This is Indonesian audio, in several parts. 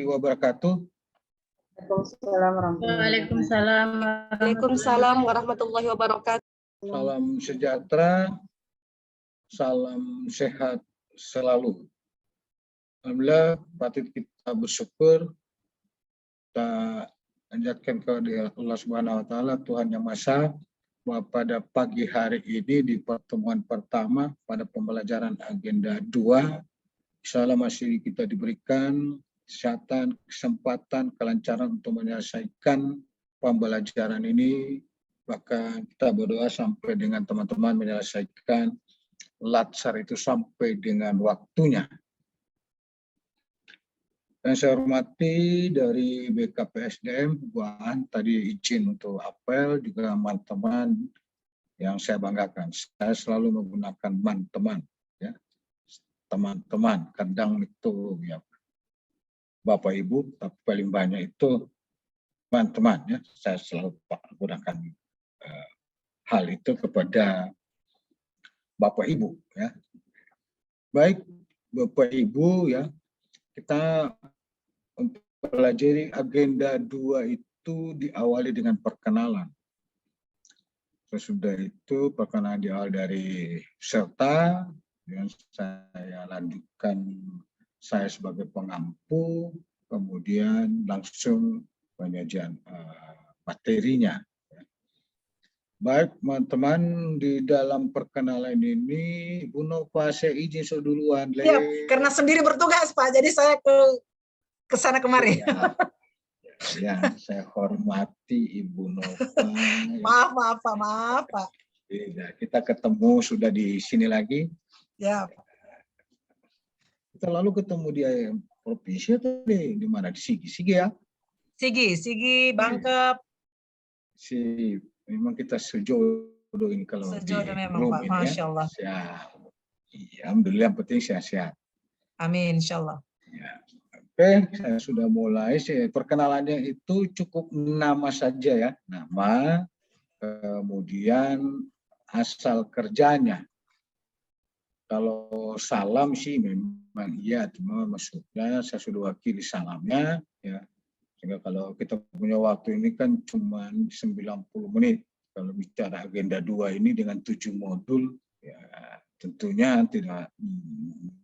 wabarakatuh. Waalaikumsalam warahmatullahi wabarakatuh. Salam sejahtera, salam sehat selalu. Alhamdulillah, patut kita bersyukur, kita panjatkan kepada Allah Subhanahu wa taala, Tuhan Yang Maha Esa, bahwa pada pagi hari ini di pertemuan pertama pada pembelajaran agenda 2, insya Allah masih kita diberikan kesehatan, kesempatan, kelancaran untuk menyelesaikan pembelajaran ini. Bahkan kita berdoa sampai dengan teman-teman menyelesaikan latsar itu sampai dengan waktunya. Dan saya hormati dari BKPSDM, Buan tadi izin untuk apel, juga teman-teman yang saya banggakan. Saya selalu menggunakan teman-teman, ya, teman-teman. Kadang itu ya Bapak Ibu, tapi paling banyak itu teman-teman. Ya, saya selalu gunakan hal itu kepada Bapak Ibu. Ya. Baik Bapak Ibu, ya, kita mempelajari agenda 2 itu diawali dengan perkenalan. Sesudah itu perkenalan diawali dari peserta, dan saya lanjutkan saya sebagai pengampu, kemudian langsung penyajian materinya. Baik teman-teman, di dalam perkenalan ini Bu Nova saya izin duluan. Ya, karena sendiri bertugas Pak, jadi saya ke sana kemari. Ya, saya hormati Ibu Nova. Maaf Pak. Ya, kita ketemu sudah di sini lagi. Ya. Kita lalu ketemu di provinsi atau di mana? Di Sigi ya? Sigi, Bangkep. Memang kita sejodoh ini kalau sejodoh di memang room Pak, ini, Masya ya. Allah. Ya, alhamdulillah, yang penting sehat-sehat. Amin, insya Allah. Ya. Oke, saya sudah mulai. Perkenalannya itu cukup nama saja ya, nama, kemudian asal kerjanya. Kalau salam sih memang iya, cuma maksudnya saya sudah wakili salamnya, ya. Sehingga kalau kita punya waktu ini kan cuma 90 menit. Kalau bicara agenda 2 ini dengan 7 modul, ya tentunya tidak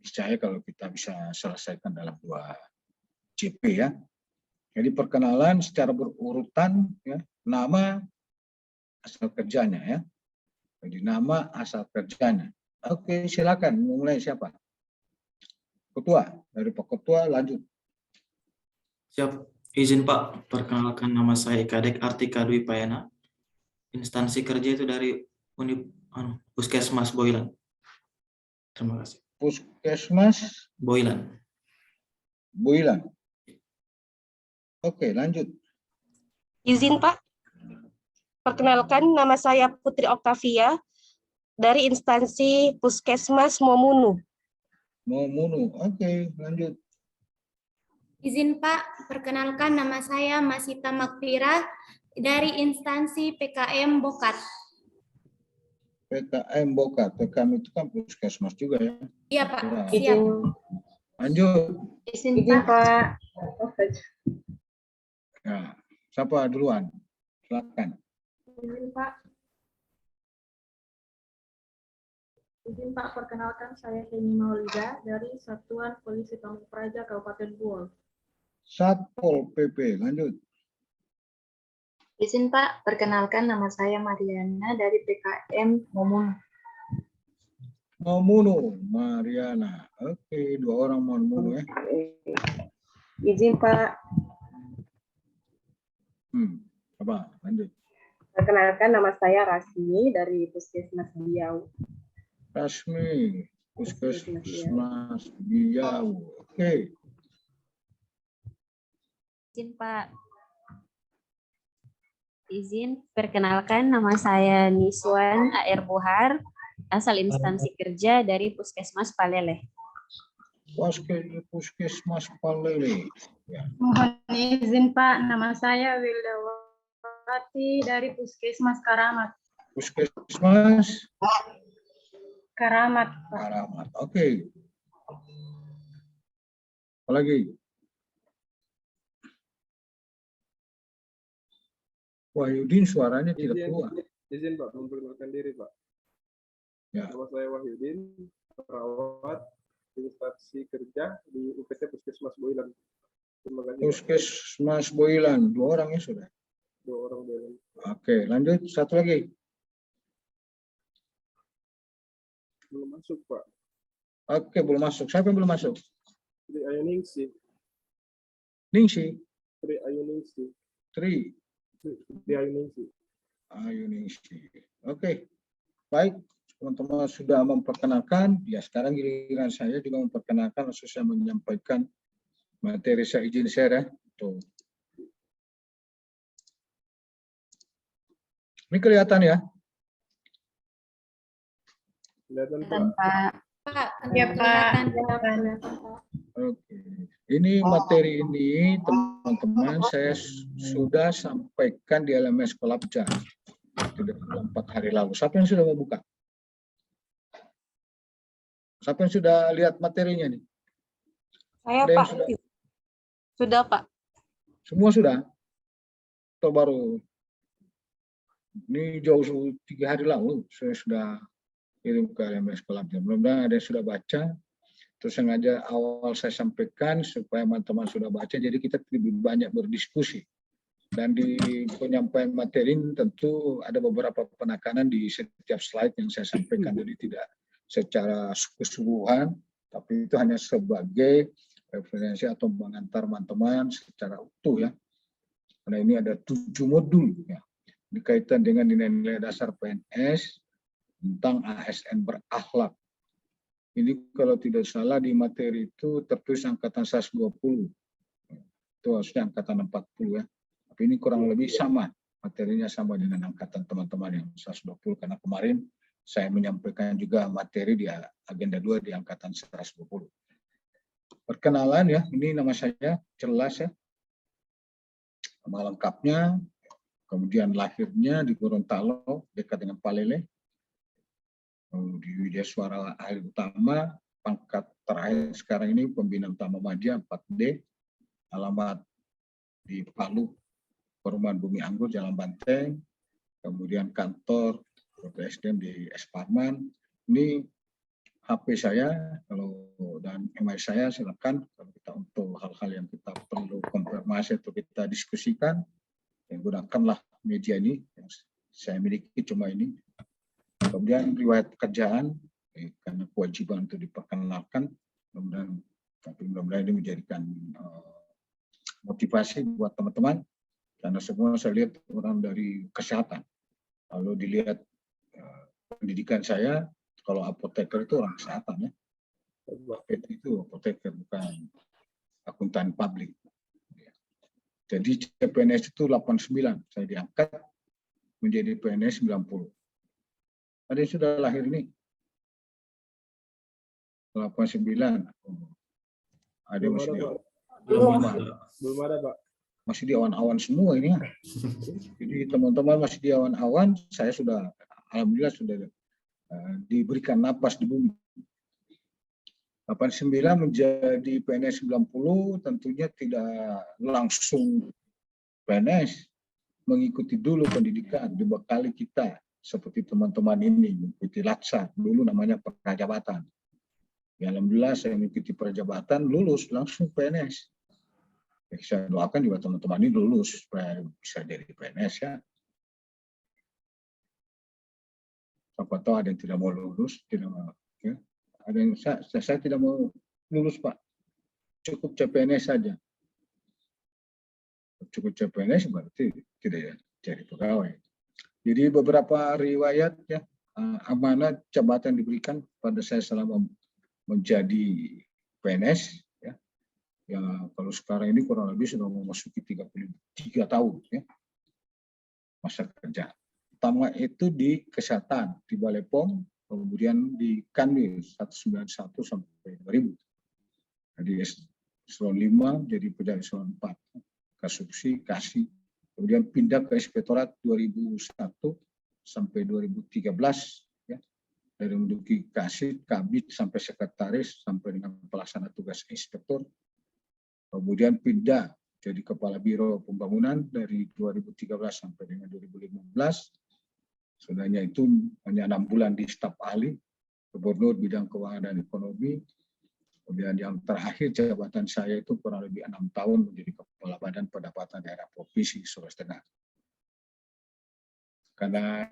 percaya kalau kita bisa selesaikan dalam 2 JP ya. Jadi perkenalan secara berurutan, ya, nama, asal kerjanya ya. Jadi nama, asal kerjanya. Oke, silakan. Mulai siapa? Ketua. Dari Pak Ketua lanjut. Siap. Izin Pak, perkenalkan nama saya Kadek Artika Dwi Payana. Instansi kerja itu dari Puskesmas Boilan. Terima kasih. Puskesmas Boilan. Oke, lanjut. Izin Pak, perkenalkan nama saya Putri Oktavia dari instansi Puskesmas Momunu. Oke, lanjut. Izin Pak, perkenalkan nama saya Masita Makfira dari instansi PKM Bokat. PKM Bokat, PKM itu kan puskesmas juga ya? Iya Pak, Ya. siap. Lanjut. Izin Pak. Ya, siapa duluan? Silakan. Izin Pak. Izin Pak, perkenalkan saya Heni Maulida dari Satuan Polisi Pamung Praja Kabupaten Buol. Satpol PP, lanjut. Izin Pak, perkenalkan nama saya Mariana dari PKM Momunu. Mariana. Oke, 2 orang Momunu ya. Izin Pak. Apa? Lanjut. Perkenalkan nama saya Rasmi dari Puskesmas Biau. Rasmi, Puskesmas Biau. Oke. Izin Pak. Izin, perkenalkan nama saya Niswan AR Bohar, asal instansi kerja dari Puskesmas Palele. Puskesmas Palele. Ya. Mohon izin Pak, nama saya Wildawati dari Puskesmas Karamat. Puskesmas Karamat. Karamat. Oke. Apa lagi? Wahyudin suaranya tidak keluar. Izin Pak, memperkenalkan diri Pak. Ya. Nama saya Wahyudin, perawat instansi kerja di UPT Puskesmas Boilan. Terima kasih. Puskesmas Boilan, 2 orang ya sudah. 2 orang Boilan. Oke, lanjut 1 lagi. Belum masuk Pak. Oke, belum masuk. Siapa yang belum masuk? Tri Ayuningsi. Ningsi. Tri Ayuningsi. Tri. Tri Ayuningsi. Ayuningsi. Oke, baik. Teman-teman sudah memperkenalkan. Ya, sekarang giliran saya juga memperkenalkan, saya menyampaikan materi. Saya izin share ya. Tuh. Ini kelihatan ya? Kelihatan Pak. Pak, Ya, Pak. kelihatan. Oke. Ini materi ini teman-teman saya sudah sampaikan di LMS Kolabja. Tidak 4 hari lalu. Siapa yang sudah mau buka? Siapa yang sudah lihat materinya nih? Saya Ada yang Pak. Sudah Pak. Semua sudah? Atau baru? Ini jauh 3 hari lalu saya sudah kirim ke LMS Kolabja. Mudah-mudahan ada yang sudah baca. Terus sengaja awal saya sampaikan supaya teman-teman sudah baca, jadi kita lebih banyak berdiskusi. Dan di penyampaian materi ini tentu ada beberapa penekanan di setiap slide yang saya sampaikan, jadi tidak secara keseluruhan, tapi itu hanya sebagai referensi atau mengantar teman-teman secara utuh ya. Karena ini ada 7 modul ya, berkaitan dengan nilai-nilai dasar PNS tentang ASN berakhlak. Ini kalau tidak salah di materi itu tertulis angkatan 120. Itu harusnya angkatan 40 ya. Tapi ini kurang lebih sama, materinya sama dengan angkatan teman-teman yang 120, karena kemarin saya menyampaikan juga materi di agenda 2 di angkatan 120. Perkenalan ya, ini nama saya jelas ya. Nama lengkapnya, kemudian lahirnya di Gorontalo, dekat dengan Palele. Di Widya Suara Ahli Utama, pangkat terakhir sekarang ini Pembina Utama Madya 4D, alamat di Palu, Perumahan Bumi Anggur, Jalan Banteng, kemudian kantor PSDM di Es Parman. Ini HP saya, kalau dan email saya silakan kalau kita untuk hal-hal yang kita perlu konfirmasi atau kita diskusikan, gunakanlah media ini yang saya miliki cuma ini. Kemudian riwayat pekerjaan, karena kewajiban untuk diperkenalkan, mudah-mudahan ini menjadikan motivasi buat teman-teman, karena semua saya lihat orang dari kesehatan. Kalau dilihat pendidikan saya, kalau apoteker itu orang kesehatan ya. Itu apoteker, bukan akuntan publik. Jadi CPNS itu 89, saya diangkat menjadi PNS 90. Ada yang sudah lahir ini? 89. Ada yang masih belum ada Pak. Masih di awan-awan semua ini. Jadi teman-teman masih di awan-awan, saya sudah alhamdulillah sudah diberikan napas di bumi. 89 menjadi PNS 90 tentunya tidak langsung PNS, mengikuti dulu pendidikan, dibekali kita. Seperti teman-teman ini mengikuti Laksa, dulu namanya prajabatan. Ya, alhamdulillah saya mengikuti prajabatan, lulus langsung PNS. Ya, saya doakan juga teman-teman ini lulus supaya bisa jadi PNS ya. Siapa tahu ada yang tidak mau lulus, tidak mau. Ya. Ada yang saya tidak mau lulus Pak, cukup CPNS saja. Cukup CPNS berarti tidak jadi pegawai. Jadi beberapa riwayat ya, amanah jabatan diberikan pada saya selama menjadi PNS ya. Ya kalau sekarang ini kurang lebih sudah memasuki 33 tahun ya masa kerja. Pertama itu di kesehatan di Balai POM, kemudian di Kanwil 191 sampai 2000. Jadi eselon 5 jadi pejabat eselon 4, Kasubsi, Kasih. Kemudian pindah ke Inspektorat 2001 sampai 2013 ya. Dari menduduki Kasih, Kabid sampai sekretaris sampai dengan pelaksana tugas inspektur. Kemudian pindah jadi Kepala Biro Pembangunan dari 2013 sampai dengan 2015. Sebenarnya itu hanya 6 bulan di staf ahli Gubernur bidang keuangan dan ekonomi. Kemudian yang terakhir jabatan saya itu kurang lebih 6 tahun menjadi Kepala Badan Pendapatan Daerah Provinsi Sulawesi Tengah. Karena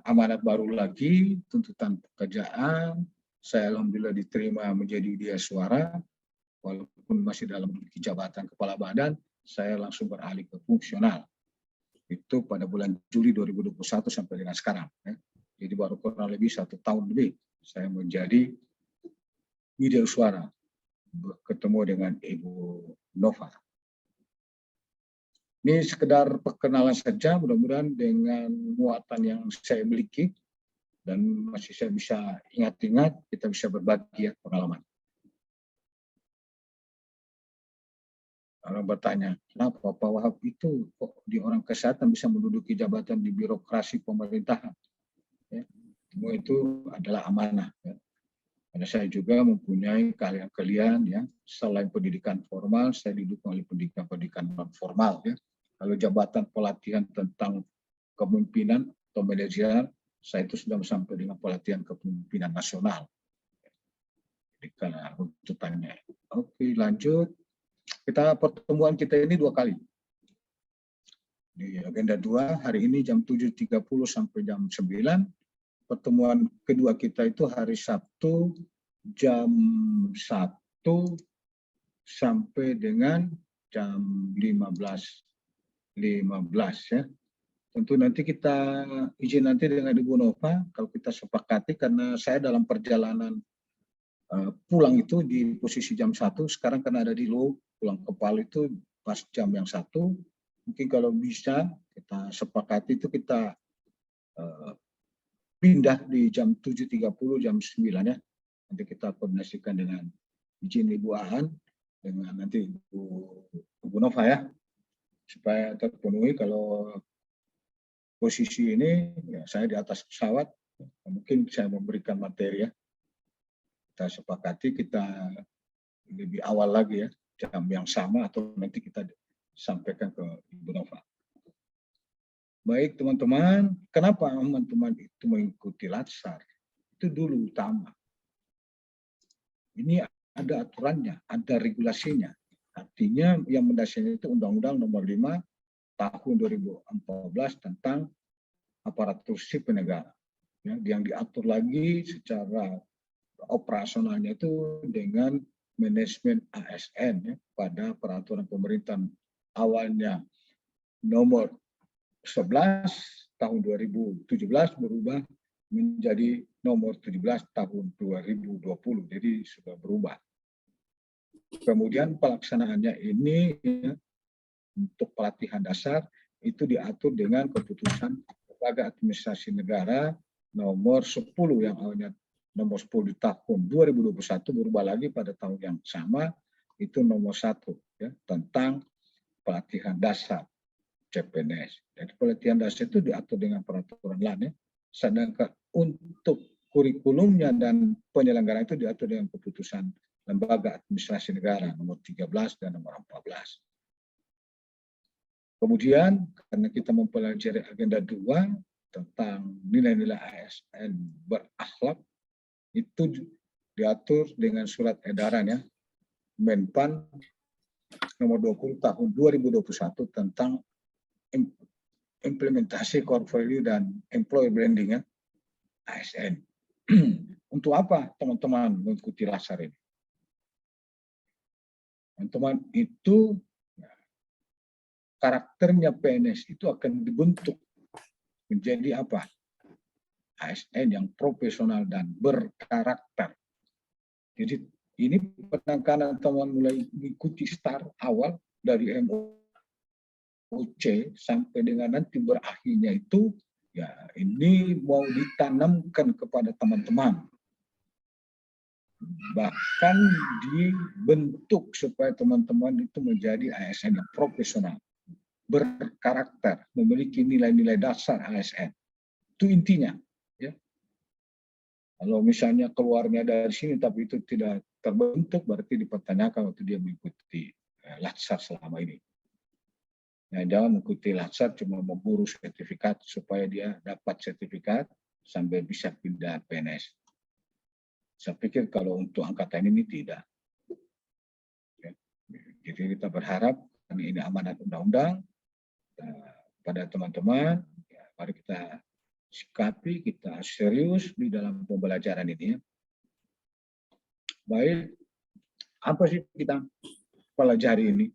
amanat baru lagi, tuntutan pekerjaan, saya alhamdulillah diterima menjadi dia suara, walaupun masih dalam jabatan Kepala Badan, saya langsung beralih ke fungsional. Itu pada bulan Juli 2021 sampai dengan sekarang. Ya. Jadi baru kurang lebih 1 tahun lebih saya menjadi media suara, ketemu dengan Ibu Nova. Ini sekedar perkenalan saja, mudah-mudahan dengan muatan yang saya miliki dan masih saya bisa ingat-ingat, kita bisa berbagi ya, pengalaman. Orang bertanya, kenapa Pak Wahab itu kok di orang kesehatan bisa menduduki jabatan di birokrasi pemerintahan? Ya, semua itu adalah amanah. Ya. Karena saya juga mempunyai keahlian-keahlian, ya, selain pendidikan formal, saya didukung oleh pendidikan non formal. Ya. Kalau jabatan pelatihan tentang kepemimpinan atau manajer, saya itu sudah sampai dengan pelatihan kepemimpinan nasional. Jadi karena tuntutannya. Oke, lanjut. Pertemuan kita ini 2 kali. Di agenda 2, hari ini jam 7.30 sampai jam 9. Pertemuan kedua kita itu hari Sabtu jam 1 sampai dengan jam 15 ya. Tentu nanti kita izin nanti dengan Ibu Nova kalau kita sepakati, karena saya dalam perjalanan pulang itu di posisi jam 1, sekarang karena ada di pulang ke Palu itu pas jam yang 1, mungkin kalau bisa kita sepakati itu kita pindah di jam 7.30 jam 9 ya. Nanti kita koordinasikan dengan izin Ibu Ahan dengan nanti Ibu Nova ya, supaya terpenuhi. Kalau posisi ini ya, saya di atas pesawat, mungkin saya memberikan materi ya. Kita sepakati kita lebih awal lagi ya, jam yang sama atau nanti kita sampaikan ke Ibu Nova. Baik teman-teman, kenapa teman-teman itu mengikuti Latsar? Itu dulu utama. Ini ada aturannya, ada regulasinya. Artinya yang mendasarnya itu Undang-Undang Nomor 5 Tahun 2014 tentang aparatur sipil negara. Ya, yang diatur lagi secara operasionalnya itu dengan manajemen ASN ya, pada peraturan pemerintahan awalnya nomor 11 tahun 2017 berubah menjadi nomor 17 tahun 2020. Jadi sudah berubah. Kemudian pelaksanaannya ini ya, untuk pelatihan dasar itu diatur dengan keputusan Lembaga Administrasi Negara nomor 10 yang awalnya nomor 10 di tahun 2021 berubah lagi pada tahun yang sama, itu nomor 1 ya, tentang pelatihan dasar CPNS. Jadi pelatihan dasar itu diatur dengan peraturan lain ya. Sedangkan untuk kurikulumnya dan penyelenggaraan itu diatur dengan keputusan Lembaga Administrasi Negara nomor 13 dan nomor 14. Kemudian karena kita mempelajari agenda 2 tentang nilai-nilai ASN berakhlak, itu diatur dengan surat edaran ya Menpan nomor 20 tahun 2021 tentang implementasi core value dan employer branding ya ASN. Untuk apa teman-teman mengikuti Latsar ini? Teman-teman itu karakternya PNS itu akan dibentuk menjadi apa? ASN yang profesional dan berkarakter. Jadi ini penekanan teman mulai mengikuti start awal dari MOC sampai dengan nanti berakhirnya itu ya ini mau ditanamkan kepada teman-teman. Bahkan dibentuk supaya teman-teman itu menjadi ASN yang profesional, berkarakter, memiliki nilai-nilai dasar ASN. Itu intinya. Ya. Kalau misalnya keluarnya dari sini tapi itu tidak terbentuk, berarti dipertanyakan waktu dia mengikuti Latsar selama ini. Nah, jangan mengikuti latsar cuma memburu sertifikat supaya dia dapat sertifikat sampai bisa pindah PNS. Saya pikir kalau untuk angkatan ini tidak. Ya. Jadi kita berharap ini amanat undang-undang pada teman-teman, ya, mari kita sikapi, kita serius di dalam pembelajaran ini. Ya. Baik, apa sih kita pelajari ini?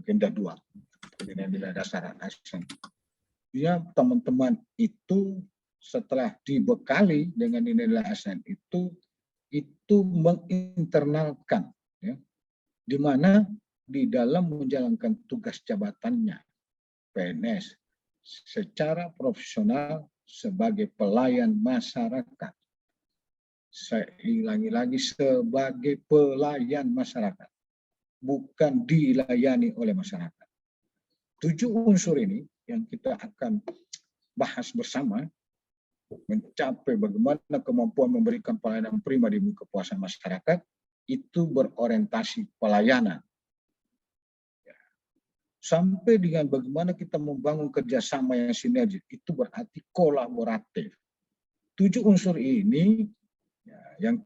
Agenda 2, nilai dasar ASN. Ya, teman-teman itu setelah dibekali dengan nilai ASN itu menginternalkan, ya, di mana di dalam menjalankan tugas jabatannya PNS secara profesional sebagai pelayan masyarakat. Saya ulangi lagi, sebagai pelayan masyarakat, bukan dilayani oleh masyarakat. 7 unsur ini yang kita akan bahas bersama, mencapai bagaimana kemampuan memberikan pelayanan prima demi kepuasan masyarakat, itu berorientasi pelayanan. Sampai dengan bagaimana kita membangun kerjasama yang sinergis, itu berarti kolaboratif. 7 unsur ini yang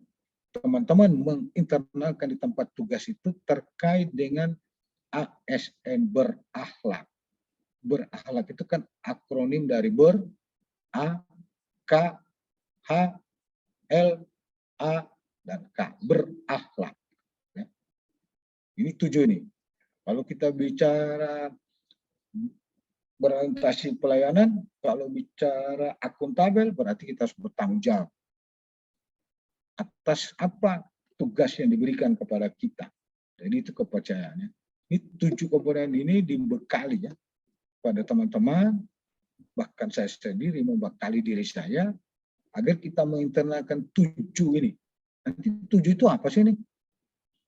teman-teman menginternalkan di tempat tugas itu terkait dengan ASN berakhlak. Berakhlak itu kan akronim dari A, K, H, L, A, dan K. Berakhlak. Ya. Ini 7 ini. Kalau kita bicara berorientasi pelayanan, kalau bicara akuntabel, berarti kita harus bertanggung jawab atas apa tugas yang diberikan kepada kita. Jadi itu kepercayaannya. Ini 7 komponen ini dibekali ya pada teman-teman, bahkan saya sendiri membekali diri saya agar kita menginternalkan 7 ini. Nanti 7 itu apa sih ini?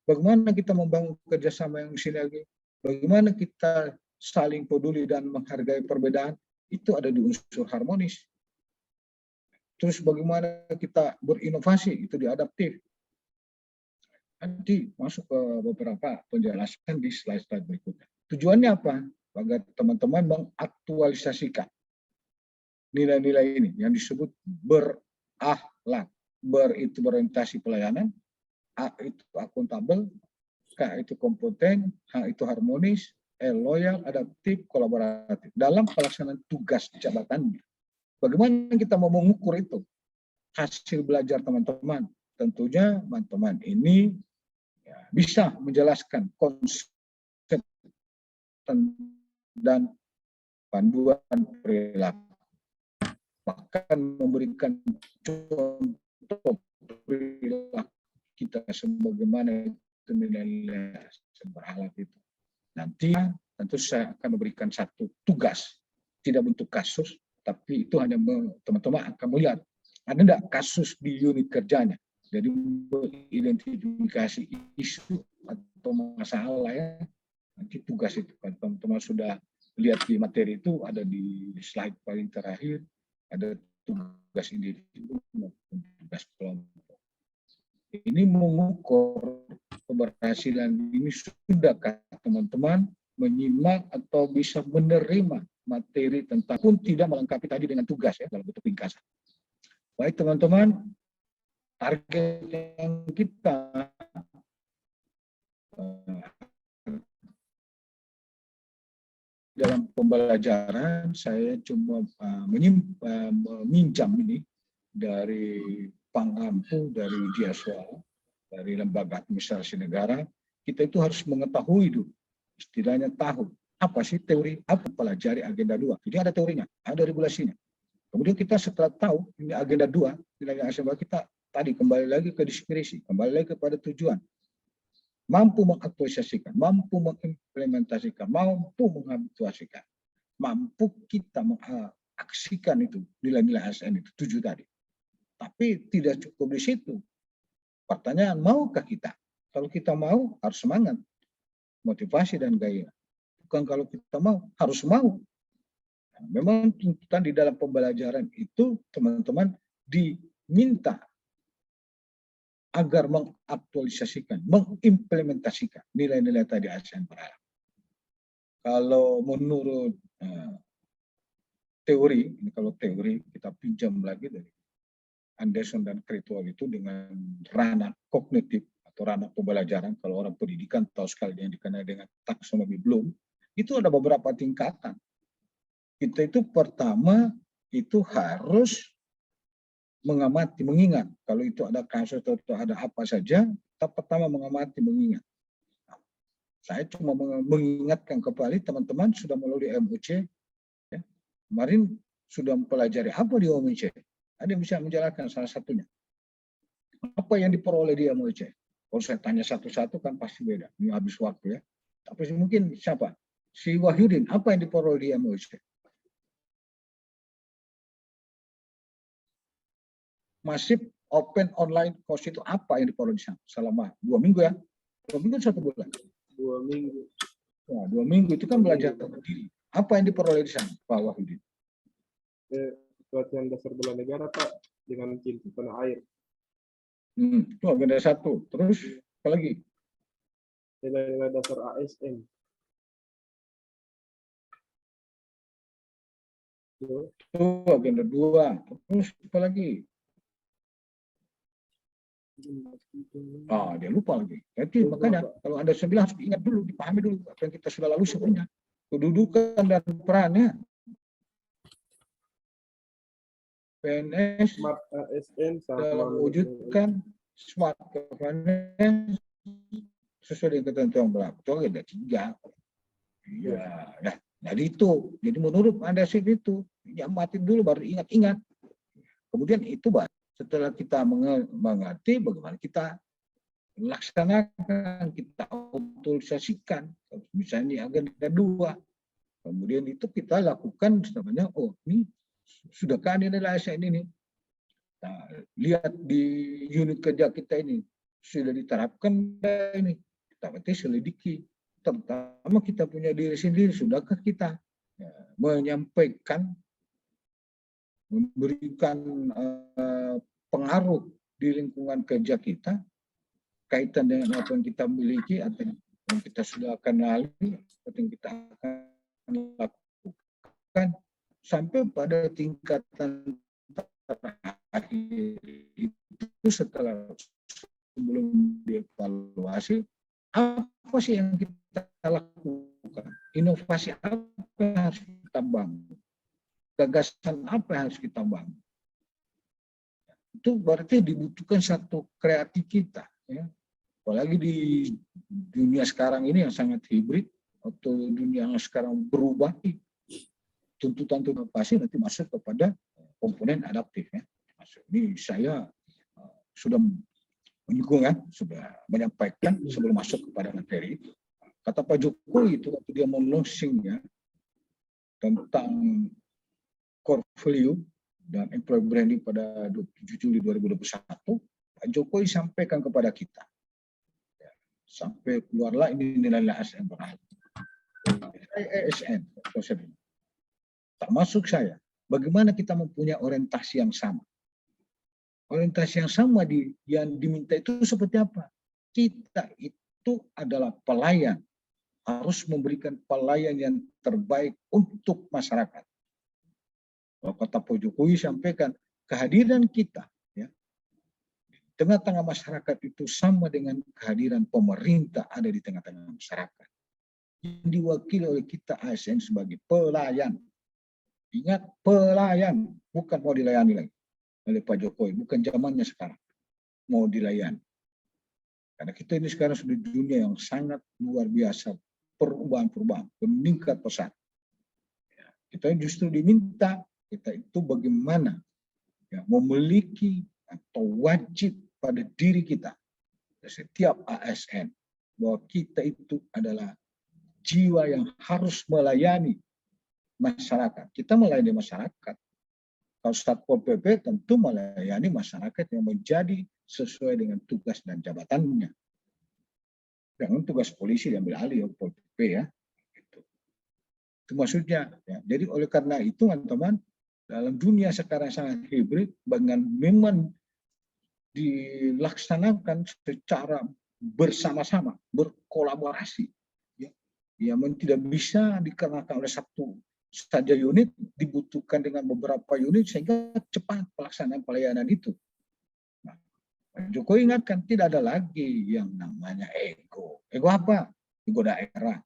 Bagaimana kita membangun kerjasama yang sinergi? Bagaimana kita saling peduli dan menghargai perbedaan? Itu ada di unsur harmonis. Terus bagaimana kita berinovasi, itu diadaptif. Nanti masuk ke beberapa penjelasan di slide-slide berikutnya. Tujuannya apa? Agar teman-teman mengaktualisasikan nilai-nilai ini yang disebut berakhlak. Ber itu berorientasi pelayanan, A itu akuntabel, K itu kompeten, H itu harmonis, L loyal, adaptif, kolaboratif dalam pelaksanaan tugas jabatannya. Bagaimana kita mau mengukur itu? Hasil belajar teman-teman. Tentunya teman-teman ini ya, bisa menjelaskan konsep dan panduan perilaku. Bahkan memberikan contoh perilaku kita sebagaimana itu nilai berakhlak itu. Nanti tentu saya akan memberikan satu tugas, tidak bentuk kasus, tapi itu hanya teman-teman akan melihat ada enggak kasus di unit kerjanya. Jadi identifikasi isu atau masalah ya. Nanti tugas itu kan teman-teman sudah lihat di materi itu ada di slide paling terakhir, ada tugas individu maupun tugas kelompok. Ini mengukur keberhasilan ini sudahkah teman-teman menyimak atau bisa menerima materi tentang pun tidak melengkapi tadi dengan tugas ya dalam bentuk ringkasan. Baik teman-teman, target yang kita dalam pembelajaran saya cuma meminjam ini dari Pangampu, dari Diaswa, dari Lembaga Administrasi Negara. Kita itu harus mengetahui dulu, setidaknya tahu apa sih teori, apa pelajari agenda 2. Jadi ada teorinya, ada regulasinya. Kemudian kita setelah tahu ini agenda 2, nilai ASN kita tadi kembali lagi ke diskresi, kembali lagi kepada tujuan. Mampu mengaktualisasikan, mampu mengimplementasikan, mampu menghabituasikan, mampu kita mengaksikan itu nilai-nilai ASN itu 7 tadi. Tapi tidak cukup di situ. Pertanyaan, maukah kita? Kalau kita mau, harus semangat, motivasi dan gairah. Bukan kalau kita mau, harus mau. Nah, memang tuntutan di dalam pembelajaran itu teman-teman diminta agar mengaktualisasikan, mengimplementasikan nilai-nilai tadi ASN berakhlak. Kalau menurut teori, ini kalau teori kita pinjam lagi dari Anderson dan Critwell itu dengan ranah kognitif atau ranah pembelajaran, kalau orang pendidikan tahu sekali yang dikenal dengan taksonomi Bloom, itu ada beberapa tingkatan. Kita itu pertama itu harus mengamati, mengingat. Kalau itu ada kasus atau ada apa saja, kita pertama mengamati, mengingat. Nah, saya cuma mengingatkan kembali teman-teman sudah melalui MOC. Ya. Kemarin sudah mempelajari apa di MOC. Ada yang bisa menjelaskan salah satunya. Apa yang diperoleh di MOC? Kalau saya tanya satu-satu kan pasti beda. Ini habis waktu ya. Tapi mungkin siapa? Si Wahyudin, apa yang diperoleh di MOC? Masif open online course itu apa yang diperoleh di sana? Selama 2 minggu ya? 2 minggu 1 bulan? 2 minggu. Nah, 2 minggu itu kan belajar berdiri. Apa yang diperoleh di sana, Pak Wahyudin? Pelatihan dasar bela negara, Pak, dengan cinta tanah air. Itu agenda 1. Terus apa lagi? Nilai-nilai dasar ASN. Itu agenda 2. Terus apa lagi? Dia lupa lagi. Jadi makanya kalau Anda bilang harus diingat dulu, dipahami dulu apa yang kita sudah lalui sebelumnya. Kedudukan dan perannya. PNS Smart ASN dalam mewujudkan smart governance sesuai dengan ketentuan berlaku. Itu ada 3. Iya, nah, jadi itu. Jadi menurut Anda itu, ya mati dulu baru ingat-ingat. Kemudian itu baru setelah kita mengerti bagaimana kita laksanakan, kita otorisasikan. Misalnya agenda 2. Kemudian itu kita lakukan namanya, ini sudahkah nilai ASN ini? Nah, lihat di unit kerja kita ini sudah diterapkan ini. Kita berarti selidiki. Terutama kita punya diri sendiri, sudahkah kita menyampaikan, memberikan pengaruh di lingkungan kerja kita kaitan dengan apa yang kita miliki atau yang kita sudah akan lalui, atau yang kita akan lakukan sampai pada tingkatan terakhir itu setelah sebelum dievaluasi apa sih yang kita lakukan, inovasi apa yang harus kita bangun, gagasan apa yang harus kita bangun. Itu berarti dibutuhkan satu kreatif kita, ya. Apalagi di dunia sekarang ini yang sangat hibrid atau dunia yang sekarang berubah, tuntutan inovasi nanti masuk kepada komponen adaptif, ya. Ini saya sudah menyinggung, ya, sudah menyampaikan sebelum masuk kepada materi. Kata Pak Jokowi itu waktu dia launching-nya tentang core value dan employer branding pada 27 Juli 2021, Pak Jokowi sampaikan kepada kita, ya, sampai keluarlah ini nilai ASN berapa. ASN, termasuk saya, bagaimana kita mempunyai orientasi yang sama. Orientasi yang sama yang diminta itu seperti apa? Kita itu adalah pelayan, harus memberikan pelayan yang terbaik untuk masyarakat. Kalau kata Pak Jokowi sampaikan, kehadiran kita, ya, di tengah-tengah masyarakat itu sama dengan kehadiran pemerintah ada di tengah-tengah masyarakat. Yang diwakili oleh kita ASN sebagai pelayan. Ingat, pelayan, bukan mau dilayani lagi oleh Pak Jokowi, bukan zamannya sekarang mau dilayani. Karena kita ini sekarang sudah di dunia yang sangat luar biasa, perubahan-perubahan, meningkat pesat. Ya, kita justru diminta kita itu bagaimana, ya, memiliki atau wajib pada diri kita, setiap ASN, bahwa kita itu adalah jiwa yang harus melayani masyarakat. Kita melayani masyarakat. Kalau Satpol PP tentu melayani masyarakat yang menjadi sesuai dengan tugas dan jabatannya. Jangan tugas polisi diambil alih oleh Satpol PP, ya. Itu maksudnya. Ya. Jadi oleh karena itu teman-teman, dalam dunia sekarang sangat hibrid, dengan memang dilaksanakan secara bersama-sama, berkolaborasi. Ya. Ya, tidak bisa dikenakan oleh satu saja unit, dibutuhkan dengan beberapa unit sehingga cepat pelaksanaan pelayanan itu. Nah, Pak Jokowi ingatkan tidak ada lagi yang namanya ego. Ego apa? Ego daerah.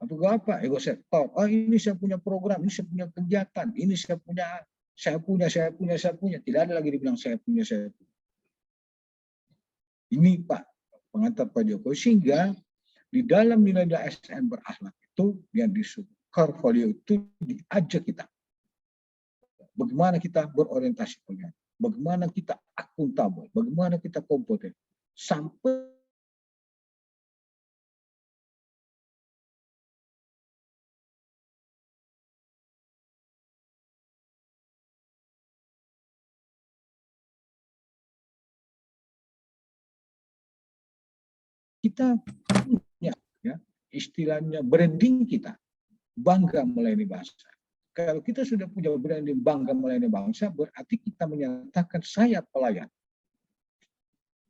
Ego apa? Ego sektor. Oh, ini saya punya program, ini saya punya kegiatan, ini saya punya. Tidak ada lagi dibilang saya punya. Ini Pak pengantar Pak Jokowi, sehingga di dalam nilai-nilai ASN berakhlak itu yang disebut core value itu diajak kita. Bagaimana kita berorientasi pelayanan, bagaimana kita akuntabel, bagaimana kita kompeten, sampai kita punya ya, istilahnya branding kita, bangga melayani bangsa. Kalau kita sudah punya branding bangga melayani bangsa, berarti kita menyatakan saya pelayan.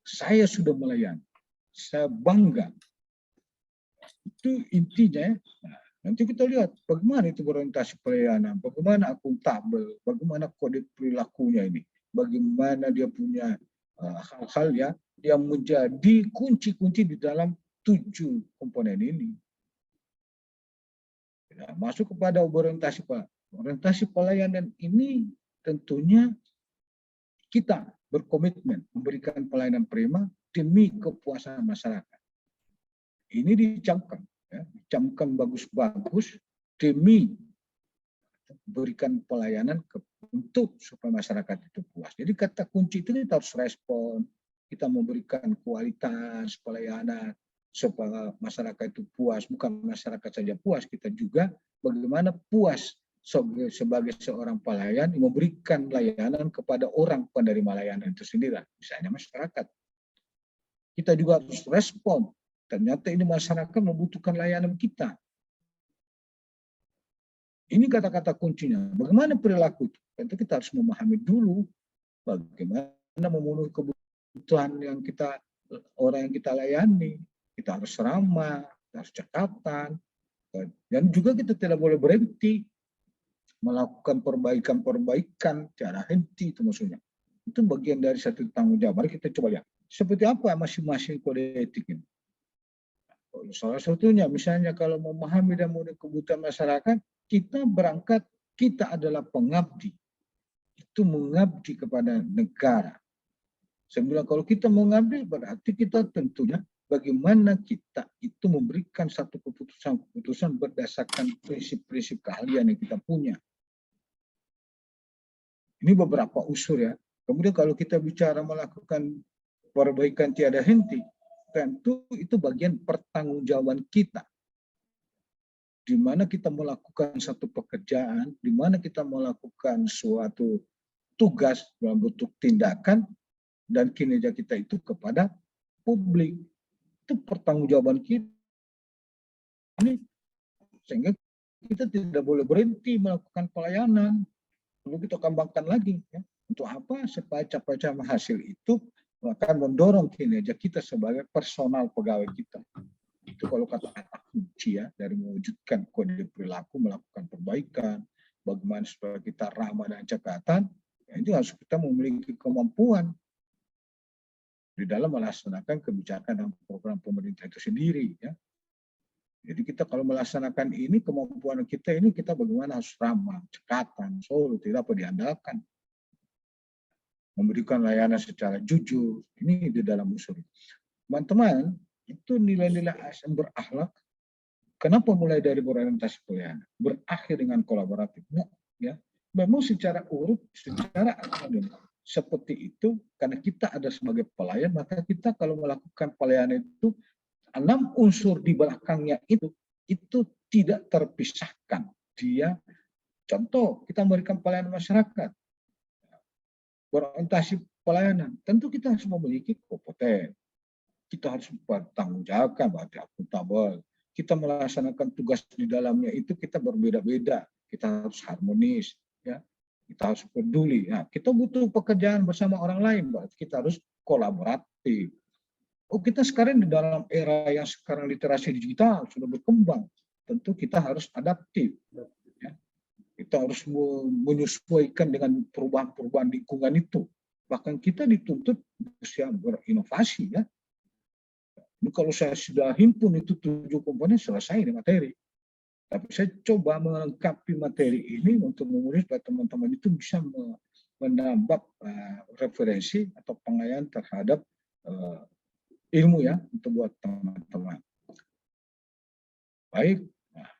Saya sudah melayani. Saya bangga. Itu intinya. Nah, nanti kita lihat bagaimana itu berorientasi pelayanan, bagaimana akuntabel, bagaimana kode perilakunya ini, bagaimana dia punya hal-hal ya yang menjadi kunci-kunci di dalam 7 komponen ini. Ya, masuk kepada orientasi pelayanan ini tentunya kita berkomitmen memberikan pelayanan prima demi kepuasan masyarakat. Ini dicamkan, ya, dicamkan bagus-bagus demi berikan pelayanan untuk supaya masyarakat itu puas. Jadi kata kunci itu kita harus respon, kita memberikan kualitas pelayanan supaya masyarakat itu puas. Bukan masyarakat saja puas, kita juga bagaimana puas sebagai seorang pelayan memberikan layanan kepada orang penerima layanan itu sendiri, misalnya masyarakat. Kita juga harus respon. Ternyata ini masyarakat membutuhkan layanan kita. Ini kata-kata kuncinya. Bagaimana perilaku itu? Tentu kita harus memahami dulu bagaimana memenuhi kebutuhan yang orang yang kita layani. Kita harus ramah, kita harus cekatan, dan juga kita tidak boleh berhenti melakukan perbaikan tiada henti, itu maksudnya. Itu bagian dari satu tanggung jawab. Mari kita coba lihat seperti apa masing-masing kode etik ini. Salah satunya misalnya kalau memahami dan memenuhi kebutuhan masyarakat, kita berangkat, kita adalah pengabdi. Itu mengabdi kepada negara. Saya bilang kalau kita mengabdi berarti kita tentunya bagaimana kita itu memberikan satu keputusan berdasarkan prinsip-prinsip keahlian yang kita punya. Ini beberapa unsur ya. Kemudian kalau kita bicara melakukan perbaikan tiada henti, tentu itu bagian pertanggungjawaban kita. Di mana kita melakukan satu pekerjaan, di mana kita melakukan suatu tugas dalam bentuk tindakan dan kinerja kita itu kepada publik. Itu pertanggungjawaban kita. Sehingga kita tidak boleh berhenti melakukan pelayanan. Perlu kita kembangkan lagi. Ya. Untuk apa? Supaya capaian hasil itu akan mendorong kinerja kita sebagai personal pegawai kita. Itu kalau kata-kata kunci ya, dari mewujudkan kode perilaku, melakukan perbaikan, bagaimana supaya kita ramah dan cekatan, ya itu harus kita memiliki kemampuan di dalam melaksanakan kebijakan dan program pemerintah itu sendiri. Ya. Jadi kita kalau melaksanakan ini, kemampuan kita ini, kita bagaimana harus ramah, cekatan, solo, tidak apa diandalkan. Memberikan layanan secara jujur, ini di dalam unsur. Teman-teman, itu nilai-nilai ASN berakhlak. Kenapa mulai dari berorientasi pelayanan? Berakhir dengan kolaboratif. Nah, ya, memang secara urut, secara akademik seperti itu, karena kita ada sebagai pelayan, maka kita kalau melakukan pelayanan itu, 6 unsur di belakangnya itu tidak terpisahkan. Dia, contoh, kita memberikan pelayanan masyarakat, berorientasi pelayanan, tentu kita harus memiliki kompeten. Kita harus bertanggung jawab, berarti akuntabel. Kita melaksanakan tugas di dalamnya itu kita berbeda-beda. Kita harus harmonis, ya. Kita harus peduli. Nah, kita butuh pekerjaan bersama orang lain, berarti kita harus kolaboratif. Oh, kita sekarang di dalam era yang sekarang literasi digital sudah berkembang. Tentu kita harus adaptif. Ya. Kita harus menyesuaikan dengan perubahan-perubahan lingkungan itu. Bahkan kita dituntut usia berinovasi. Ya. Ini kalau saya sudah himpun itu 7 komponen, selesai ini materi. Tapi saya coba melengkapi materi ini untuk memenuhi supaya teman-teman itu bisa menambah referensi atau pengayaan terhadap ilmu ya untuk buat teman-teman. Baik, nah,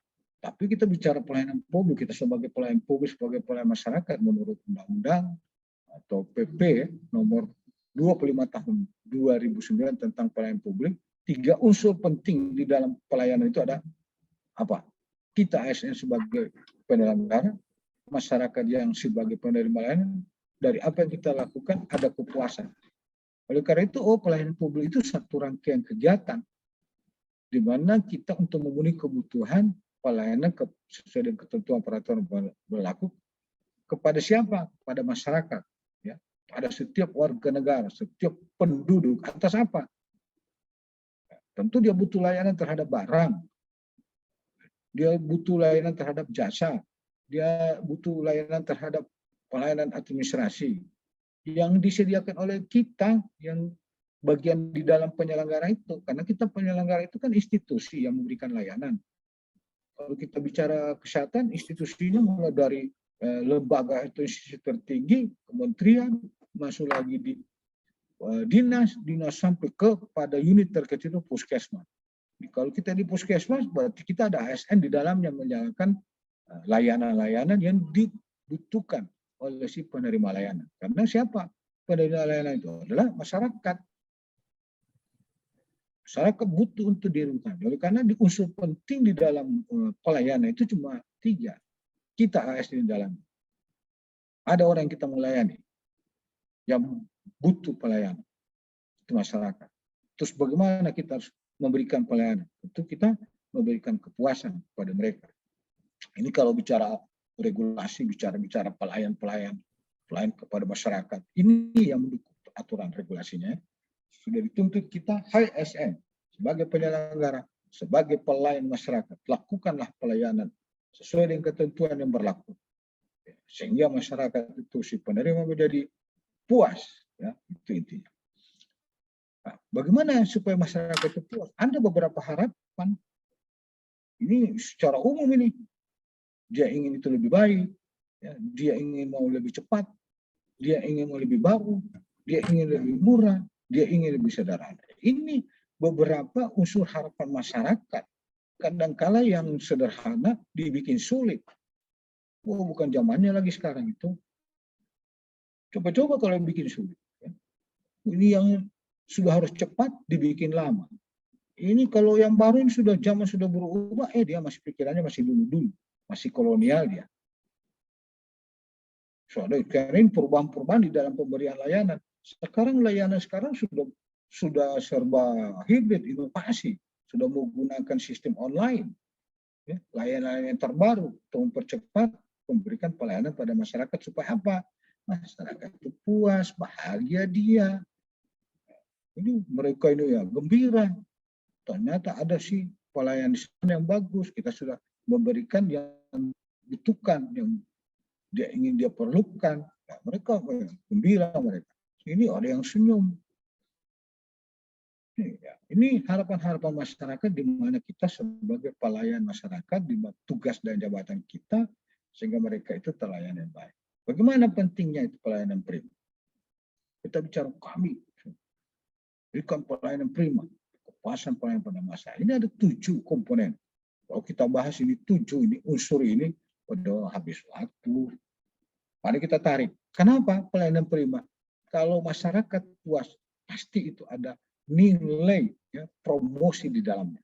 tapi kita bicara pelayanan publik, kita sebagai pelayan publik, sebagai pelayan masyarakat menurut undang-undang atau PP nomor 25 tahun 2009 tentang pelayanan publik, 3 unsur penting di dalam pelayanan itu ada apa? Kita ASN sebagai penyelenggara, masyarakat yang sebagai penerima layanan, dari apa yang kita lakukan ada kepuasan. Oleh karena itu, pelayanan publik itu satu rangkaian kegiatan di mana kita untuk memenuhi kebutuhan pelayanan sesuai dengan ketentuan peraturan berlaku kepada siapa? Pada masyarakat, ya, pada setiap warga negara, setiap penduduk. Atas apa? Tentu dia butuh layanan terhadap barang, dia butuh layanan terhadap jasa, dia butuh layanan terhadap pelayanan administrasi yang disediakan oleh kita yang bagian di dalam penyelenggara itu. Karena kita penyelenggara itu kan institusi yang memberikan layanan. Kalau kita bicara kesehatan, institusinya mulai dari lembaga atau institusi tertinggi, kementerian, masuk lagi di dinas sampai kepada unit terkecil itu puskesmas. Kalau kita di puskesmas, berarti kita ada ASN di dalamnya menjalankan layanan-layanan yang dibutuhkan oleh si penerima layanan. Karena siapa? Penerima layanan itu adalah masyarakat. Masyarakat butuh untuk dirugikan. Oleh karena di unsur penting di dalam pelayanan itu cuma 3. Kita ASN di dalam. Ada orang yang kita melayani yang butuh pelayanan. Itu masyarakat. Terus bagaimana kita harus memberikan pelayanan? Tentu kita memberikan kepuasan kepada mereka. Ini kalau bicara regulasi, bicara pelayan kepada masyarakat. Ini yang mendukung aturan regulasinya. Sudah dituntut kita, hai ASN, sebagai penyelenggara, sebagai pelayan masyarakat, lakukanlah pelayanan sesuai dengan ketentuan yang berlaku. Sehingga masyarakat itu si penerima menjadi puas. Ya, itu intinya. Nah, bagaimana supaya masyarakat itu puas? Ada beberapa harapan. Ini secara umum ini. Dia ingin itu lebih baik, ya, dia ingin mau lebih cepat, dia ingin mau lebih baru, dia ingin lebih murah, dia ingin lebih sederhana. Ini beberapa unsur harapan masyarakat. Kadangkala yang sederhana dibikin sulit. Oh, bukan zamannya lagi sekarang itu. Coba-coba kalau bikin sulit. Ya. Ini yang sudah harus cepat dibikin lama. Ini kalau yang baru ini sudah zaman sudah berubah, dia masih pikirannya masih dulu-dulu. Masih kolonial dia. Soalnya kemarin perubahan-perubahan di dalam pemberian layanan. Sekarang layanan sekarang sudah serba hibrid, inovasi. Sudah menggunakan sistem online. Ya, layanan yang terbaru untuk mempercepat memberikan pelayanan pada masyarakat supaya apa? Masyarakat itu puas, bahagia dia. Ini mereka ini ya gembira. Ternyata ada sih pelayanan yang bagus. Kita sudah memberikan yang butuhkan, yang dia perlukan. Nah, mereka gembira mereka. Ini ada yang senyum. Ini harapan-harapan masyarakat di mana kita sebagai pelayan masyarakat di tugas dan jabatan kita sehingga mereka itu terlayani yang baik. Bagaimana pentingnya itu pelayanan prima? Kita bicara kami berikan pelayanan prima, kepuasan pelayanan pada masyarakat. Ini ada 7 komponen. Kalau kita bahas ini 7 ini unsur ini, udah habis waktu. Mari kita tarik. Kenapa pelayanan prima? Kalau masyarakat puas, pasti itu ada nilai ya, promosi di dalamnya.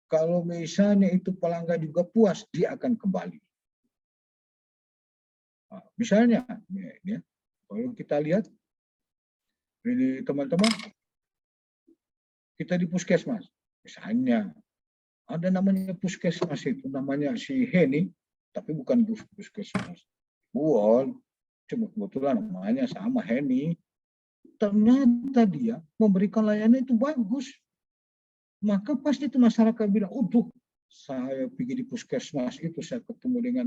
Kalau misalnya itu pelanggan juga puas, dia akan kembali. Nah, misalnya, ya, kalau kita lihat, ini teman-teman, kita di puskesmas, misalnya, ada namanya puskesmas itu, namanya si Heni, tapi bukan puskesmas. Buol, cuma kebetulan namanya sama Heni. ternyata dia memberikan layanan itu bagus. Maka pasti itu masyarakat bilang, saya pergi di puskesmas itu, saya ketemu dengan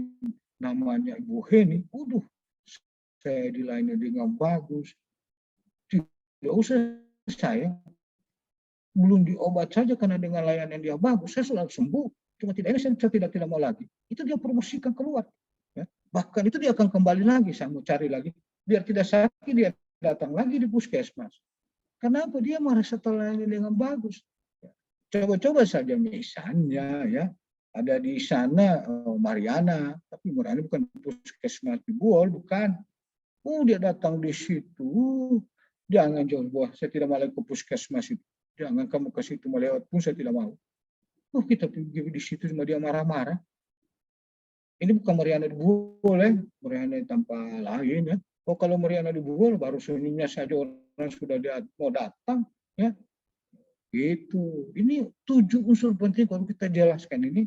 namanya Ibu Heni, saya dilayani dengan bagus. Tidak usah saya, belum diobat saja karena dengan layanan dia bagus, saya selalu sembuh. Cuma saya tidak mau lagi. Itu dia promosikan keluar. Ya. Bahkan itu dia akan kembali lagi, saya mau cari lagi. Biar tidak sakit, dia datang lagi di puskesmas. Kenapa? Dia merasa terlayani dengan bagus. Coba-coba saja misalnya ya, ada di sana Mariana, tapi Mariana bukan puskesmas di Buol, bukan. Dia datang di situ, jangan jauh, saya tidak mau ke puskesmas itu. Jangan kamu ke situ melewat pun saya tidak mau. Kita pergi di situ cuma dia marah-marah. Ini bukan Mariana di Buol, Mariana tanpa lain ya. Kalau Mariana di Buol baru senyumnya saja orang sudah mau datang ya. Gitu. Ini 7 unsur penting kalau kita jelaskan ini,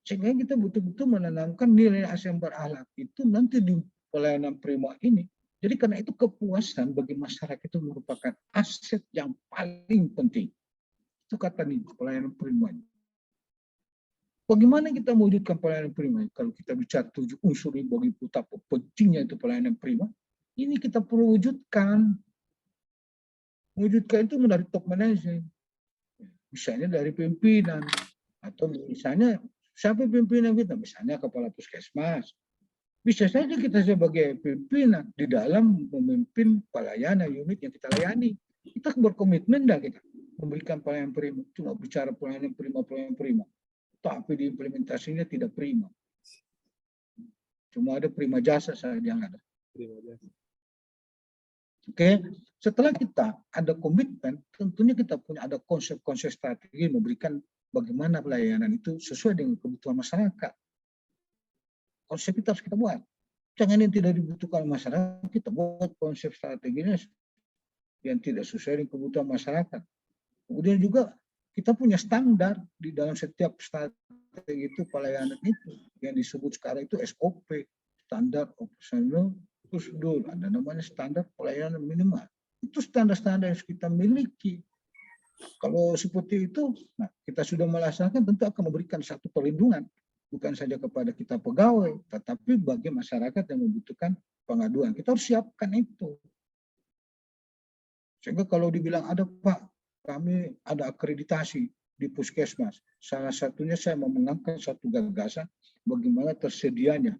sehingga kita betul-betul menanamkan nilai asam berakhlak itu nanti di pelayanan prima ini. Jadi karena itu kepuasan bagi masyarakat itu merupakan aset yang paling penting. Itu kata nih pelayanan prima. Bagaimana kita mewujudkan pelayanan prima? Kalau kita bicara 7 unsur ini bagi betapa pentingnya itu pelayanan prima, ini kita perlu wujudkan. Wujudkan itu dari top management. Misalnya dari pimpinan, atau misalnya siapa pimpinan kita? Misalnya kepala puskesmas. Bisa saja kita sebagai pimpinan di dalam memimpin pelayanan unit yang kita layani. Kita berkomitmen dah kita memberikan pelayanan prima. Cuma bicara pelayanan prima. Tapi diimplementasinya tidak prima. Cuma ada prima jasa saja yang ada. Oke, setelah kita ada komitmen, tentunya kita punya ada konsep-konsep strategi memberikan bagaimana pelayanan itu sesuai dengan kebutuhan masyarakat. Konsep kita harus kita buat. Jangan yang tidak dibutuhkan masyarakat, kita buat konsep strateginya yang tidak sesuai dengan kebutuhan masyarakat. Kemudian juga kita punya standar di dalam setiap strategi itu pelayanan itu yang disebut sekarang itu SOP, standar operasional prosedur, ada namanya standar pelayanan minimal. Itu standar-standar yang kita miliki. Kalau seperti itu, nah kita sudah melaksanakan tentu akan memberikan satu perlindungan bukan saja kepada kita pegawai, tetapi bagi masyarakat yang membutuhkan pengaduan. Kita harus siapkan itu. Sehingga kalau dibilang ada Pak, kami ada akreditasi di puskesmas. Salah satunya saya mau mengangkat satu gagasan bagaimana tersedianya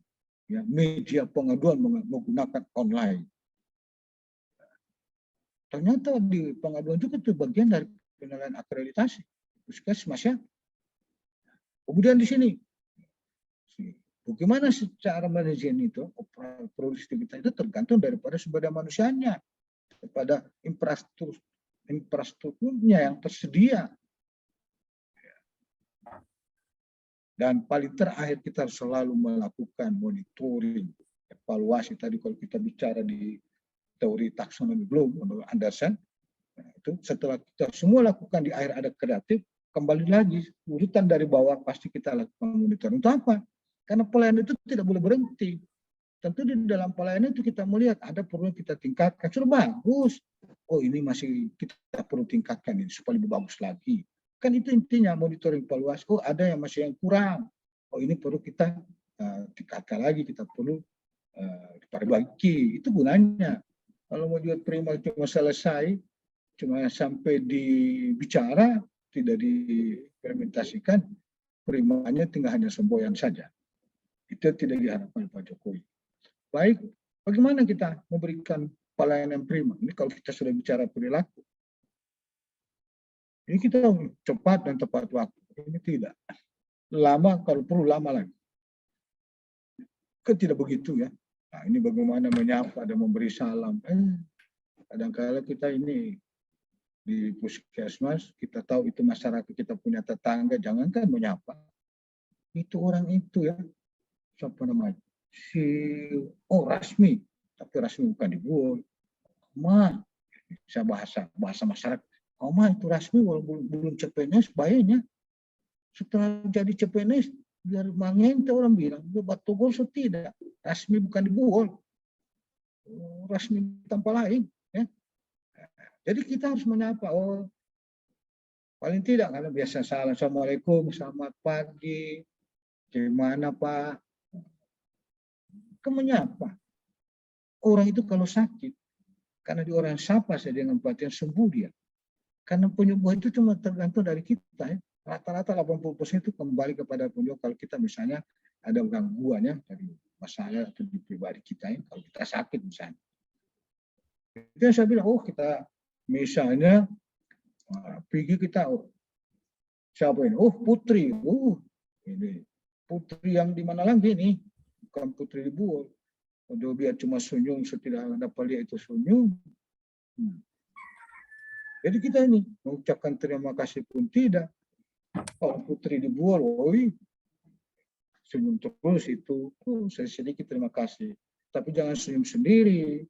ya, media pengaduan menggunakan online. Ternyata di pengaduan juga itu bagian dari penilaian akreditasi puskesmas ya. Kemudian di sini, bagaimana secara manajemen itu, produktivitas itu tergantung daripada sumber daya manusianya, kepada infrastrukturnya yang tersedia. Dan paling terakhir kita selalu melakukan monitoring, evaluasi. Tadi kalau kita bicara di teori taksonomi Bloom, menurut Anderson, nah itu setelah kita semua lakukan di akhir ada kreatif, kembali lagi urutan dari bawah pasti kita lakukan monitoring. Untuk apa? Karena pelayanan itu tidak boleh berhenti. Tentu di dalam pelayanan itu kita melihat ada perlu kita tingkatkan. Sudah bagus. Ini masih kita perlu tingkatkan ini supaya lebih bagus lagi. Kan itu intinya monitoring evaluasi. Ada yang masih yang kurang. Ini perlu kita tingkatkan lagi. Kita perlu diperbaiki. Itu gunanya. Kalau mau buat prima cuma selesai, cuma sampai dibicara, tidak diimplementasikan, primanya tinggal hanya semboyan saja. Itu tidak diharapkan Pak Jokowi. Baik, bagaimana kita memberikan pelayanan prima? Ini kalau kita sudah bicara perilaku. Ini kita cepat dan tepat waktu. Ini tidak. Lama, kalau perlu lama lagi. Kan tidak begitu ya. Nah, ini bagaimana menyapa dan memberi salam. Kadang-kadang kita ini di puskesmas, kita tahu itu masyarakat kita punya tetangga, jangankan menyapa. Itu orang itu ya. Siapa namanya? Rasmi, tapi Rasmi bukan dibuat. Saya bahasa masyarakat. Itu Rasmi walaupun belum CPNS, bayarnya. Setelah jadi CPNS, biar mangente orang bilang, batu gol tidak. Rasmi bukan dibuat. Rasmi tanpa lain. Ya. Jadi kita harus menyapa. Oh, paling tidak karena biasa salam, assalamualaikum, selamat pagi, gimana Pak? Menyapa. Orang itu kalau sakit, karena di orang sapa saya dengan pelatihan sembuh dia. Karena penyembuhan itu cuma tergantung dari kita. Ya. Rata-rata 80% itu kembali kepada penyembuh. Kalau kita misalnya ada gangguannya dari masalah atau di pribadi kita, ya, kalau kita sakit misalnya. Itu yang saya bilang, oh kita misalnya pergi kita, oh, siapa ini? Oh Putri, ini Putri yang di mana lagi nih? Bukan Putri di Buol. Udah biar cuma senyum, setidak dapat lihat itu senyum. Jadi kita ini mengucapkan terima kasih pun tidak. Kalau Putri di Buol, senyum terus itu, saya sedikit terima kasih. Tapi jangan senyum sendiri.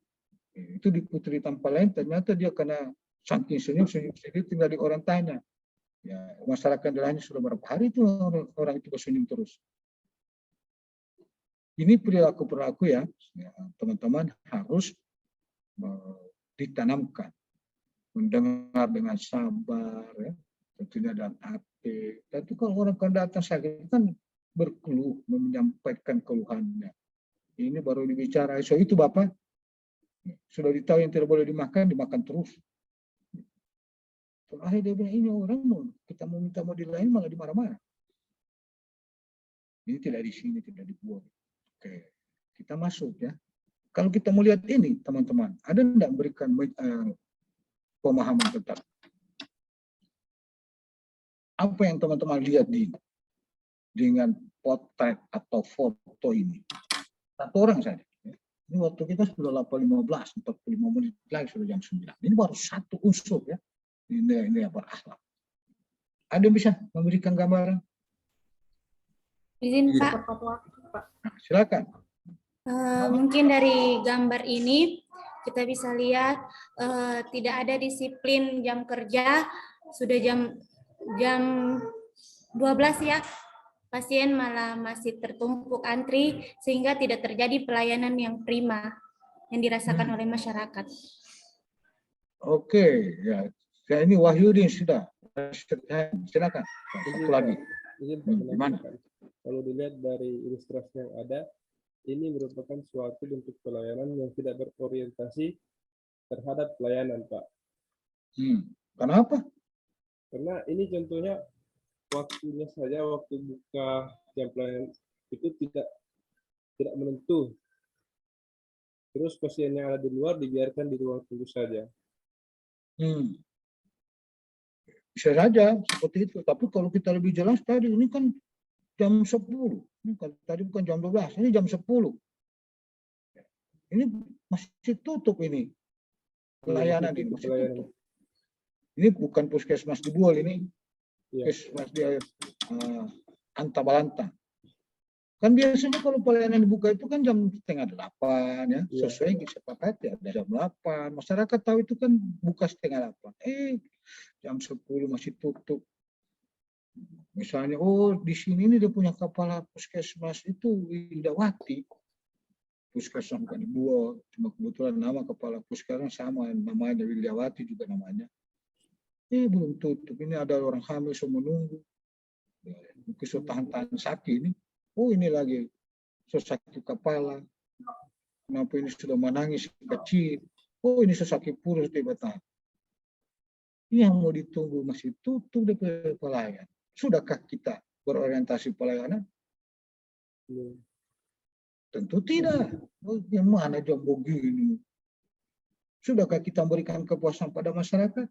Itu di Putri tanpa lain, ternyata dia kena saking senyum sendiri, tinggal di orang tanya. Ya, masyarakat lainnya sudah berapa hari itu orang itu bersenyum terus. Ini perilaku-perilaku ya, teman-teman harus ditanamkan. Mendengar dengan sabar, ya, tentunya dan hati. Tapi kalau orang kan datang sakit kan berkeluh, menyampaikan keluhannya. Ini baru dibicara, so itu Bapak, sudah ditahu yang tidak boleh dimakan, dimakan terus. Akhirnya dia bilang, ini orang kita mau minta model lain malah dimarah-marah. Ini tidak di sini, tidak dibuat. Oke, kita masuk ya. Kalau kita melihat ini, teman-teman, ada tidak berikan pemahaman tentang apa yang teman-teman lihat dengan potret atau foto ini? Satu orang saja. Ini waktu kita sudah 8.15, 45 menit lagi sudah jam 9. Ini baru satu unsur ya. Ini apa akhlak. Ada yang bisa memberikan gambaran? Izin Pak. Nah, silakan. Mungkin dari gambar ini kita bisa lihat tidak ada disiplin jam kerja, sudah jam 12 ya. Pasien malah masih tertumpuk antri sehingga tidak terjadi pelayanan yang prima yang dirasakan oleh masyarakat. Oke, ya. Ini Wahyudin sudah. Silakan. Satu lagi. Gimana? Kalau dilihat dari ilustrasi yang ada, ini merupakan suatu bentuk pelayanan yang tidak berorientasi terhadap pelayanan, Pak. Kenapa? Karena ini contohnya waktunya saja, waktu buka jam pelayanan itu tidak menentu. Terus pasien yang ada di luar dibiarkan di ruang tunggu saja. Bisa saja seperti itu. Tapi kalau kita lebih jelas tadi, ini kan jam 10. Ini tadi bukan jam 12, ini jam 10. Ini masih tutup ini. Pelayanan ini masih tutup. Ini bukan puskesmas di Buol, ini puskesmas di Antabalanta. Kan biasanya kalau pelayanan dibuka itu kan jam 7:30 ya, sesuai disepakati ada jam 8. Masyarakat tahu itu kan buka 7:30. Jam 10 masih tutup. Misalnya, oh di sini ini dia punya kepala puskesmas itu Widawati. Puskesmas bukan di Buol, cuma kebetulan nama kepala puskesmas sama namanya Widawati juga namanya. Belum tutup. Ini ada orang hamil semua menunggu. Mungkin sudah tahan-tahan sakit ini. Oh ini lagi sakit kepala. Kenapa ini sudah menangis kecil? Oh ini sakit purus tiba-tiba. Yang mau ditunggu masih tutup di pelayanan. Sudahkah kita berorientasi pelayanan? Tentu tidak. Yang mana jam begini? Sudahkah kita memberikan kepuasan pada masyarakat?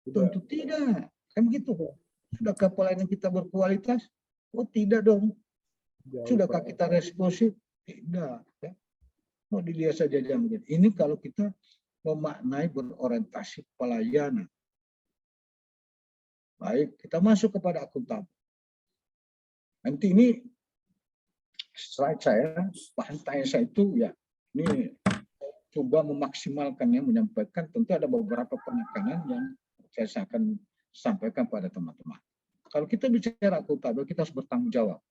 Tentu tidak. Kan begitu. Sudahkah pelayanan kita berkualitas? Oh tidak dong. Sudahkah kita responsif? Tidak. Ya. Mau dilihat saja jam begini. Ini kalau kita memaknai berorientasi pelayanan. Baik, kita masuk kepada akuntabel. Nanti ini slide saya, bahan tanya saya itu ya, ini coba memaksimalkannya, menyampaikan. Tentu ada beberapa penekanan yang saya akan sampaikan pada teman-teman. Kalau kita bicara akuntabel, kita harus bertanggung jawab.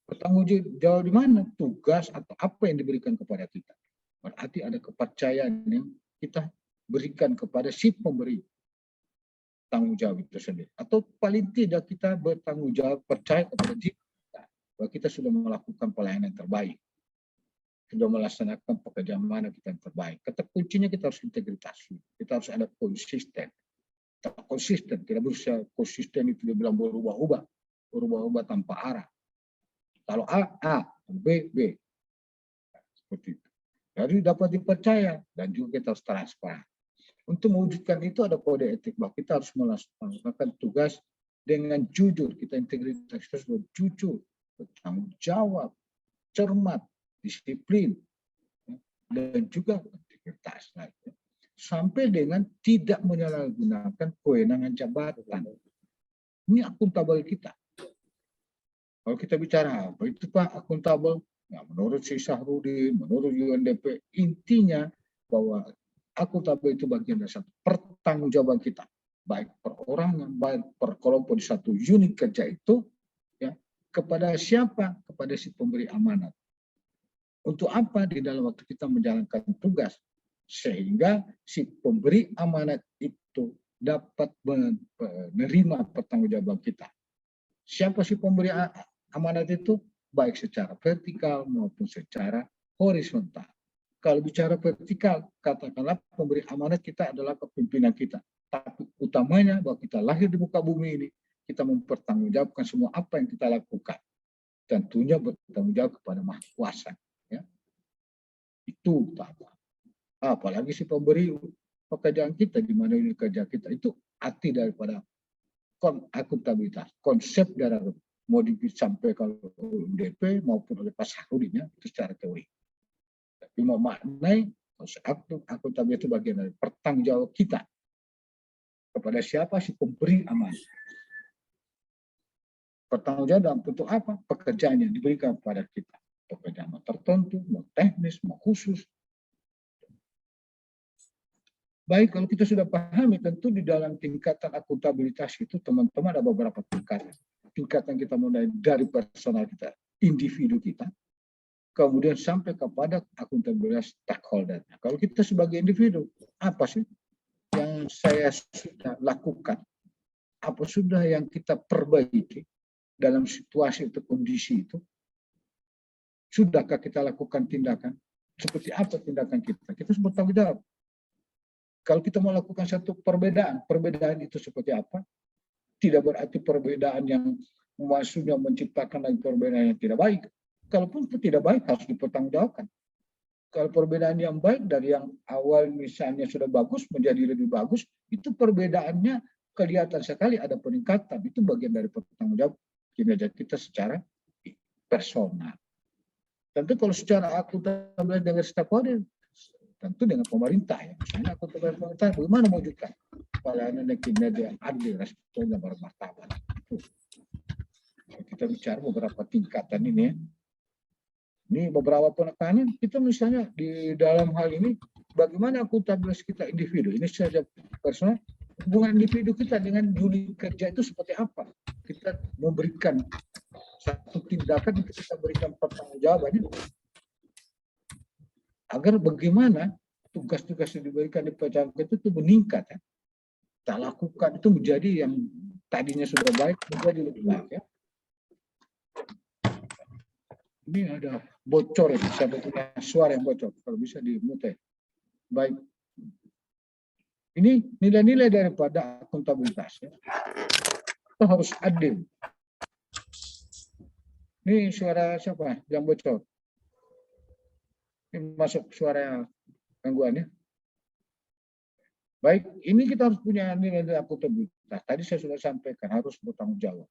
Bertanggung jawab di mana? Tugas atau apa yang diberikan kepada kita. Berarti ada kepercayaan yang kita berikan kepada si pemberi tanggung jawab itu sendiri. Atau paling tidak kita bertanggung jawab, percaya kepada diri kita bahwa kita sudah melakukan pelayanan yang terbaik, sudah melaksanakan pekerjaan mana kita yang terbaik. Kata kuncinya kita harus integritas, kita harus ada konsisten. Konsisten, tidak bisa konsisten itu dibilang berubah-ubah tanpa arah. Kalau A, B, B. Seperti itu. Jadi dapat dipercaya dan juga kita harus transparan. Untuk mewujudkan itu ada kode etik bahwa kita harus melaksanakan tugas dengan jujur. Kita integritas kita harus jujur, bertanggung jawab, cermat, disiplin, dan juga integritas. Sampai dengan tidak menyalahgunakan kewenangan jabatan. Ini akuntabel kita. Kalau kita bicara apa itu Pak akuntabel, ya, menurut si Sahrudin, menurut UNDP, intinya bahwa akuntabel itu bagian dari satu pertanggungjawaban kita, baik perorangan, baik per kelompok di satu unit kerja itu, ya, kepada siapa? Kepada si pemberi amanat. Untuk apa? Di dalam waktu kita menjalankan tugas, sehingga si pemberi amanat itu dapat menerima pertanggungjawaban kita. Siapa si pemberi amanat itu? Baik secara vertikal maupun secara horizontal. Kalau bicara vertikal, katakanlah pemberi amanat kita adalah kepimpinan kita. Tapi utamanya bahwa kita lahir di muka bumi ini, kita mempertanggungjawabkan semua apa yang kita lakukan. Tentunya bertanggung jawab kepada Maha Kuasa. Ya. Itu utama. Apalagi si pemberi pekerjaan kita, di mana ini kerja kita, itu arti daripada akuntabilitas, konsep dari mau disampaikan oleh UNDP maupun oleh Pak Sahrudin, ya, itu secara teori. Tapi mau maknai konsep akuntabilitas itu bagian dari pertanggungjawab kita kepada siapa si pemberi amanat. Pertanggungjawab dalam bentuk apa? Pekerjaan yang diberikan kepada kita, pekerjaan tertentu, mau teknis, mau khusus. Baik, kalau kita sudah pahami, tentu di dalam tingkatan akuntabilitas itu teman-teman ada beberapa tingkatan. Tingkatan kita mulai dari personal kita, individu kita, kemudian sampai kepada akuntabilitas stakeholder. Kalau kita sebagai individu, apa sih yang saya sudah lakukan? Apa sudah yang kita perbaiki dalam situasi atau kondisi itu? Sudahkah kita lakukan tindakan? Seperti apa tindakan kita? Kita harus bertanggung jawab. Kalau kita melakukan satu perbedaan, perbedaan itu seperti apa? Tidak berarti perbedaan yang maksudnya menciptakan lagi perbedaan yang tidak baik. Kalaupun itu tidak baik harus dipertanggungjawabkan. Kalau perbedaan yang baik dari yang awal misalnya sudah bagus menjadi lebih bagus, itu perbedaannya kelihatan sekali ada peningkatan. Itu bagian dari pertanggungjawab kinerja kita secara personal. Tentu kalau secara akuntabilitas dengan stakeholder, tentu dengan pemerintah, ya. Misalnya akuntabilitas pemerintah, bagaimana mewujudkan pelayanan dan kinerja yang adil, responsif, dan bermartabat. Kita bicara beberapa tingkatan ini, ya. Ini beberapa penekanan kita misalnya di dalam hal ini, bagaimana akuntabilitas kita individu, ini saja personal, hubungan individu kita dengan unit kerja itu seperti apa? Kita memberikan satu tindakan, kita berikan pertanggungjawabannya, agar bagaimana tugas-tugas yang diberikan di pejabat itu meningkat, ya. Kita lakukan itu menjadi yang tadinya sudah baik menjadi lebih baik, ya. Ini ada bocor, ya. Saya punya suara yang bocor, kalau bisa dimute. Baik. Ini nilai-nilai daripada akuntabilitas, ya. Itu harus adil. Ini suara siapa yang bocor? Ini masuk suara gangguannya. Baik, ini kita harus punya nilai-nilai akuntabilitas. Tadi saya sudah sampaikan harus bertanggung jawab,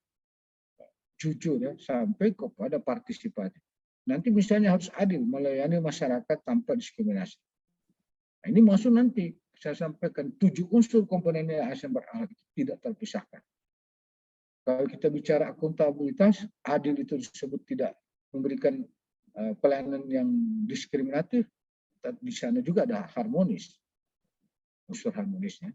jujur, ya, sampai kepada partisipatif. Nanti misalnya harus adil, melayani masyarakat tanpa diskriminasi. Nah, ini masuk nanti saya sampaikan 7 unsur komponen nilai ASN berakhlak itu tidak terpisahkan. Kalau kita bicara akuntabilitas, adil itu disebut tidak memberikan pelayanan yang diskriminatif, di sana juga ada harmonis, unsur harmonisnya.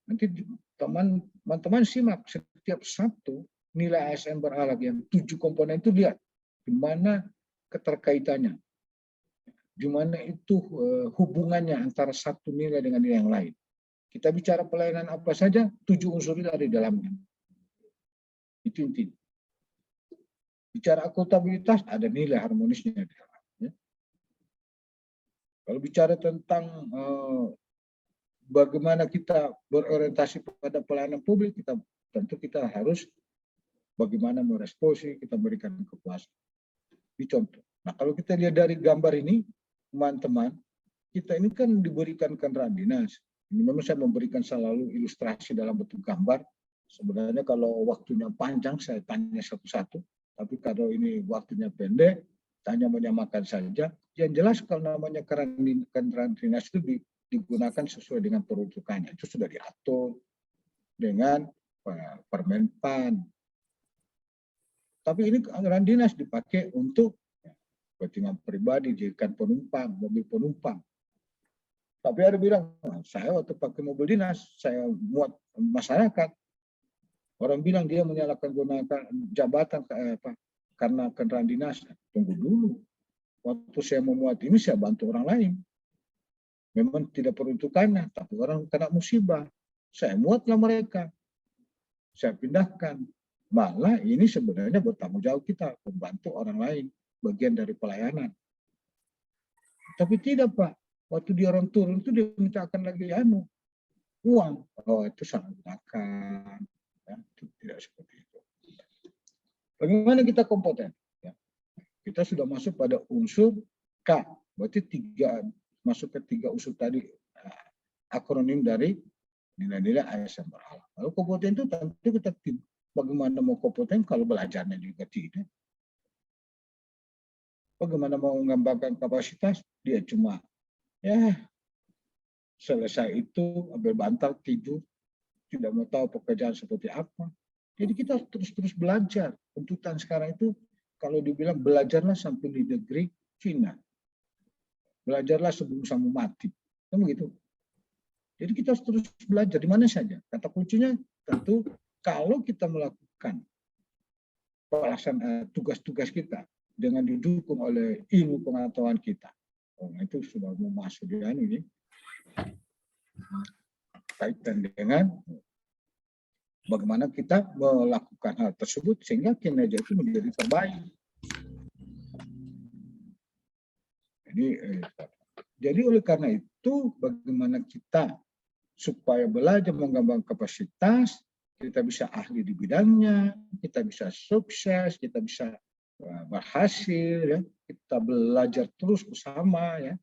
Nanti teman-teman simak setiap satu nilai ASN berakhlak yang 7 komponen itu lihat di mana keterkaitannya. di mana itu hubungannya antara satu nilai dengan nilai yang lain. Kita bicara pelayanan apa saja, 7 unsur itu ada di dalamnya. Itu intinya. Bicara akuntabilitas, ada nilai harmonisnya di dalamnya. Kalau bicara tentang bagaimana kita berorientasi pada pelayanan publik, tentu kita harus bagaimana meresponsi, kita berikan kepuasan. Ini contoh. Nah, kalau kita lihat dari gambar ini, teman-teman, kita ini kan diberikan kendaraan dinas. Ini memang saya memberikan selalu ilustrasi dalam bentuk gambar. Sebenarnya kalau waktunya panjang, saya tanya satu-satu. Tapi kalau ini waktunya pendek, tanya menyamakan saja. Yang jelas kalau namanya kendaraan dinas itu digunakan sesuai dengan peruntukannya. Itu sudah diatur dengan Permenpan. Tapi ini kendaraan dinas dipakai untuk kepentingan pribadi, dijadikan penumpang, mobil penumpang. Tapi ada bilang, saya waktu pakai mobil dinas, saya muat masyarakat. Orang bilang dia menyalahgunakan jabatan karena kendaraan dinas. Tunggu dulu. Waktu saya memuat ini, saya bantu orang lain. Memang tidak peruntukannya, tapi orang kena musibah. Saya muatlah mereka. Saya pindahkan. Malah ini sebenarnya bertanggung jawab kita, membantu orang lain, bagian dari pelayanan. Tapi tidak, Pak. Waktu dia orang turun itu dia mintakan lagi uang. Oh, itu salah gunakan. Ya, itu tidak seperti itu. Bagaimana kita kompeten? Ya. Kita sudah masuk pada unsur K. Berarti masuk ke 3 unsur tadi, akronim dari nilai-nilai ASN berhala. Lalu kompeten itu tentu kita bagaimana mau kompeten kalau belajarnya juga tidak. Bagaimana mau mengembangkan kapasitas, dia cuma selesai itu ambil bantal tidur, tidak mau tahu pekerjaan seperti apa. Jadi kita terus belajar. Tuntutan sekarang itu kalau dibilang belajarlah sampai di negeri Cina, belajarlah sebelum kamu mati, kan begitu. Jadi kita terus belajar di mana saja. Kata kuncinya tentu kalau kita melakukan pelaksanaan tugas-tugas kita dengan didukung oleh ilmu pengetahuan kita. Itu sudah mau masuk di ini kaitan dengan bagaimana kita melakukan hal tersebut sehingga kinerja itu menjadi terbaik. Jadi oleh karena itu bagaimana kita supaya belajar mengembangkan kapasitas, kita bisa ahli di bidangnya, kita bisa sukses, kita bisa berhasil, ya. Kita belajar terus bersama, ya,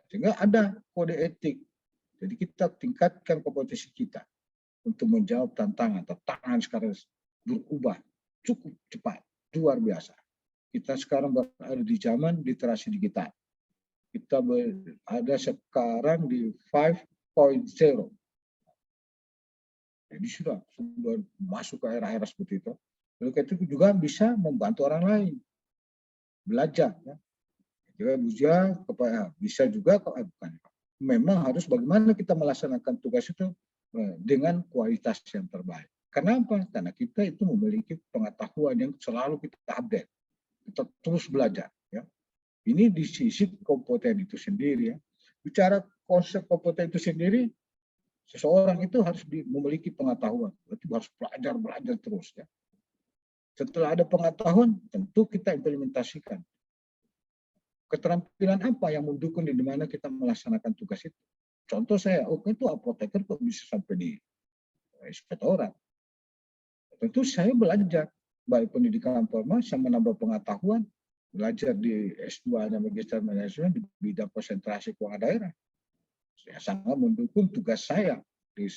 sehingga ada kode etik. Jadi kita tingkatkan kompetensi kita untuk menjawab tantangan sekarang berubah cukup cepat, luar biasa. Kita sekarang berada di zaman literasi digital. Kita ada sekarang di 5.0. Jadi sudah masuk ke era-era seperti itu. Lalu itu juga bisa membantu orang lain belajar. Ya. Bisa juga bukan. Memang harus bagaimana kita melaksanakan tugas itu dengan kualitas yang terbaik. Kenapa? Karena kita itu memiliki pengetahuan yang selalu kita update. Kita terus belajar. Ya. Ini di sisi kompeten itu sendiri. Ya. Bicara konsep kompeten itu sendiri, seseorang itu harus memiliki pengetahuan. Berarti harus belajar terus. Ya. Setelah ada pengetahuan, tentu kita implementasikan. Keterampilan apa yang mendukung di mana kita melaksanakan tugas itu? Contoh saya, itu apoteker kok bisa sampai di inspektorat. Tentu saya belajar, baik pendidikan formal, saya menambah pengetahuan, belajar di S2-nya Magister Manajemen di bidang konsentrasi keuangan daerah. Saya sangat mendukung tugas saya di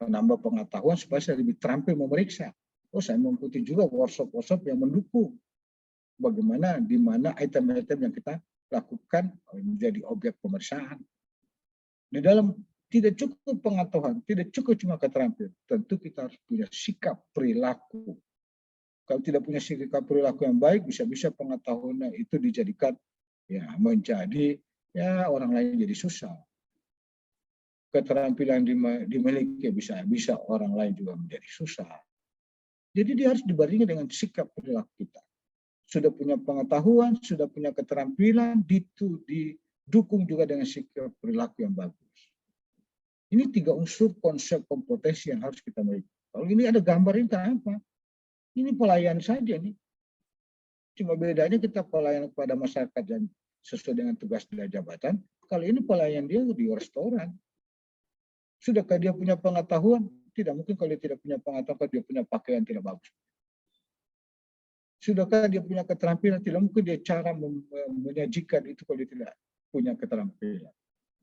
menambah pengetahuan supaya saya lebih terampil memeriksa. Saya mengikuti juga workshop-workshop yang mendukung bagaimana di mana item-item yang kita lakukan menjadi objek pemeriksaan. Di dalam tidak cukup pengetahuan, tidak cukup cuma keterampilan, tentu kita harus punya sikap perilaku. Kalau tidak punya sikap perilaku yang baik, bisa-bisa pengetahuannya itu dijadikan menjadi orang lain jadi susah. Keterampilan dimiliki bisa orang lain juga menjadi susah. Jadi dia harus dibandingkan dengan sikap perilaku kita. Sudah punya pengetahuan, sudah punya keterampilan, dukung juga dengan sikap perilaku yang bagus. Ini 3 unsur konsep kompetensi yang harus kita miliki. Kalau ini ada gambar ini apa? Ini pelayan saja nih. Cuma bedanya kita pelayan kepada masyarakat yang sesuai dengan tugas dan jabatan. Kalau ini pelayan dia di restoran. Sudahkah dia punya pengetahuan? Tidak mungkin kalau dia tidak punya pengetahuan, dia punya pakaian tidak bagus. Sudahkah dia punya keterampilan? Tidak mungkin dia cara menyajikan itu kalau dia tidak punya keterampilan.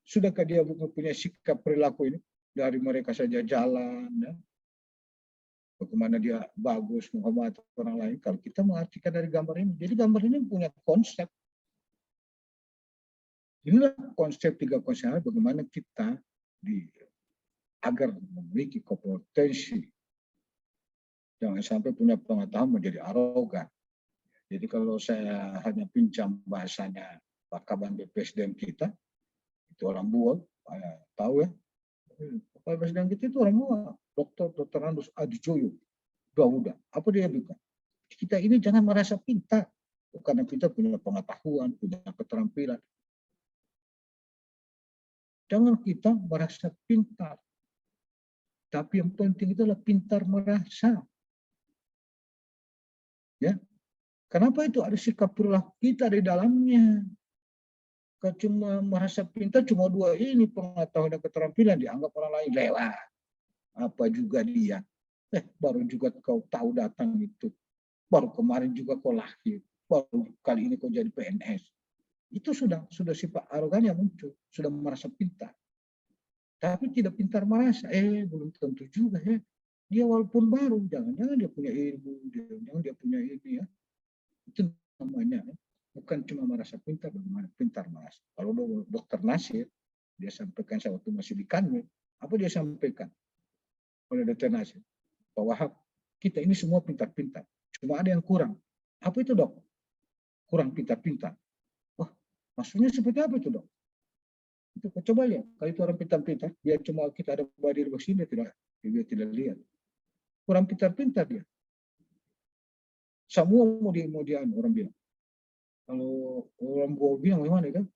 Sudahkah dia punya sikap perilaku ini? Dari mereka saja jalan, ya. Bagaimana dia bagus menghormati orang lain. Kalau kita mengartikan dari gambar ini. Jadi gambar ini punya konsep. Inilah konsep 3 konsep bagaimana kita agar memiliki kompetensi. Jangan sampai punya pengetahuan menjadi arogan. Jadi kalau saya hanya pinjam bahasanya Pak Kaban Presiden kita, itu orang buol, tahu ya. Pak Presiden kita itu orang buol, Dr. Andus Adijoyo, udah. Apa dia bukan? Kita ini jangan merasa pintar, karena kita punya pengetahuan, punya keterampilan. Jangan kita merasa pintar. Tapi yang penting itu adalah pintar merasa. Ya, kenapa itu ada sikap perilaku kita di dalamnya? Kalau cuma merasa pintar, cuma 2 ini pengetahuan dan keterampilan dianggap orang lain lewat. Apa juga dia? Baru juga kau tahu datang itu. Baru kemarin juga kau lahir. Baru kali ini kau jadi PNS. Itu sudah sifat arogan yang muncul. Sudah merasa pintar. Tapi tidak pintar merasa. Belum tentu juga ya. Dia walaupun baru, jangan-jangan dia punya ilmu, jangan dia punya ini ya. Itu namanya, bukan cuma merasa pintar, bagaimana pintar merasa. Kalau Dr. Nasir, dia sampaikan saya waktu masih di Kanwil, apa dia sampaikan oleh Dr. Nasir? Bahwa kita ini semua pintar-pintar, cuma ada yang kurang. Apa itu, Dok? Kurang pintar-pintar. Wah, maksudnya seperti apa itu, Dok? Itu coba lihat, kalau itu orang pintar-pintar, dia cuma kita ada badir di sini, dia tidak lihat. Kurang pintar-pintar dia. Semua mau orang bilang. Kalau orang gua bilang gimana kan?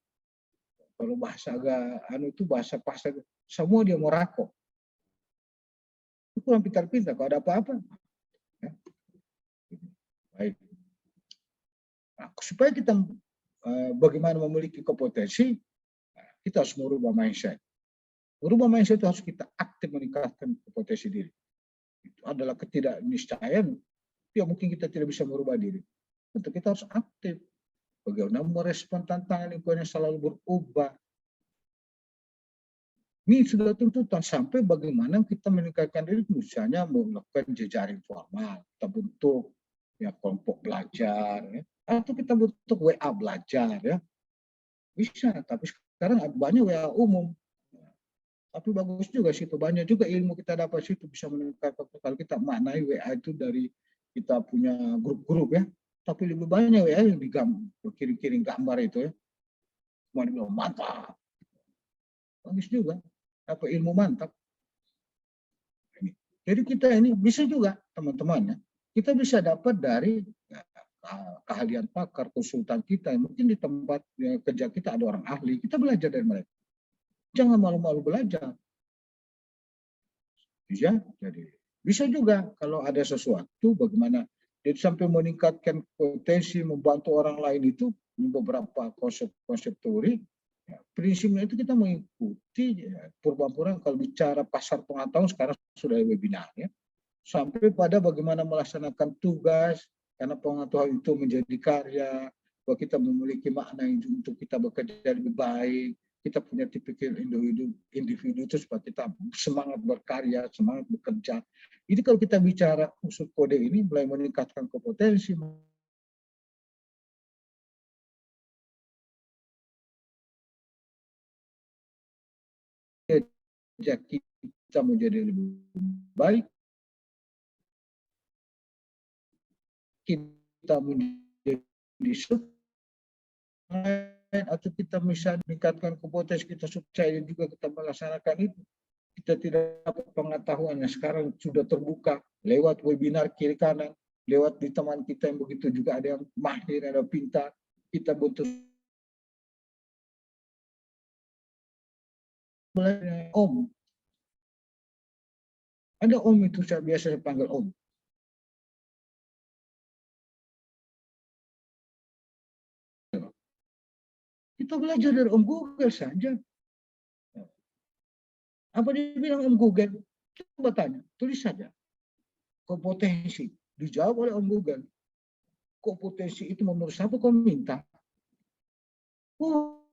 Kalau bahasa agak itu bahasa pasar, semua dia mau rakok. Itu kurang pintar-pintar. Kalau ada apa-apa, ya. Baik. Nah, supaya kita bagaimana memiliki kompetensi, kita harus merubah mindset. Merubah mindset itu harus kita aktif meningkatkan kompetensi diri. Itu adalah ketidakniscayaan. Ya mungkin kita tidak bisa merubah diri. Tentu kita harus aktif. Bagaimana merespon tantangan lingkungan yang selalu berubah. Ini sudah tuntutan sampai bagaimana kita meningkatkan diri, misalnya melakukan jejaring formal, kita bentuk ya kelompok belajar, ya. Atau kita bentuk WA belajar, ya bisa. Tapi sekarang banyak WA umum. Tapi bagus juga situ, banyak juga ilmu kita dapat situ, bisa meningkatkan. Kalau kita maknai WA itu dari kita punya grup-grup ya, tapi lebih banyak WA yang kirim-kirim gambar itu ya. Cuma dibilang mantap. Bagus juga, apa ilmu mantap. Jadi kita ini bisa juga teman-teman ya, kita bisa dapat dari keahlian pakar, konsultan kita. Mungkin di tempat kerja kita ada orang ahli, kita belajar dari mereka. Jangan malu-malu belajar. Ya, jadi bisa juga kalau ada sesuatu bagaimana dia sampai meningkatkan potensi membantu orang lain itu beberapa konsep teori. Ya, prinsipnya itu kita mengikuti ya, purba-purba kalau bicara pasar pengetahuan sekarang sudah webinar ya. Sampai pada bagaimana melaksanakan tugas karena pengetahuan itu menjadi karya, bahwa kita memiliki makna untuk kita bekerja lebih baik. Kita punya tipikal individu itu supaya kita semangat berkarya, semangat bekerja. Jadi kalau kita bicara unsur kode ini mulai meningkatkan kompetensi, kita menjadi lebih baik, kita menjadi atau kita bisa meningkatkan kompetensi kita supaya juga kita melaksanakan itu. Kita tidak dapat pengetahuan yang sekarang sudah terbuka lewat webinar kiri kanan, lewat di teman kita yang begitu juga ada yang mahir, ada pintar, kita butuh belajar Om. Ada Om itu saya biasa panggil Om. Kita belajar dari Om Google saja. Apa dia bilang Om Google? Coba tanya, tulis saja. Kompetensi. Dijawab oleh Om Google. Kompetensi itu menurut siapa kau minta? Oh,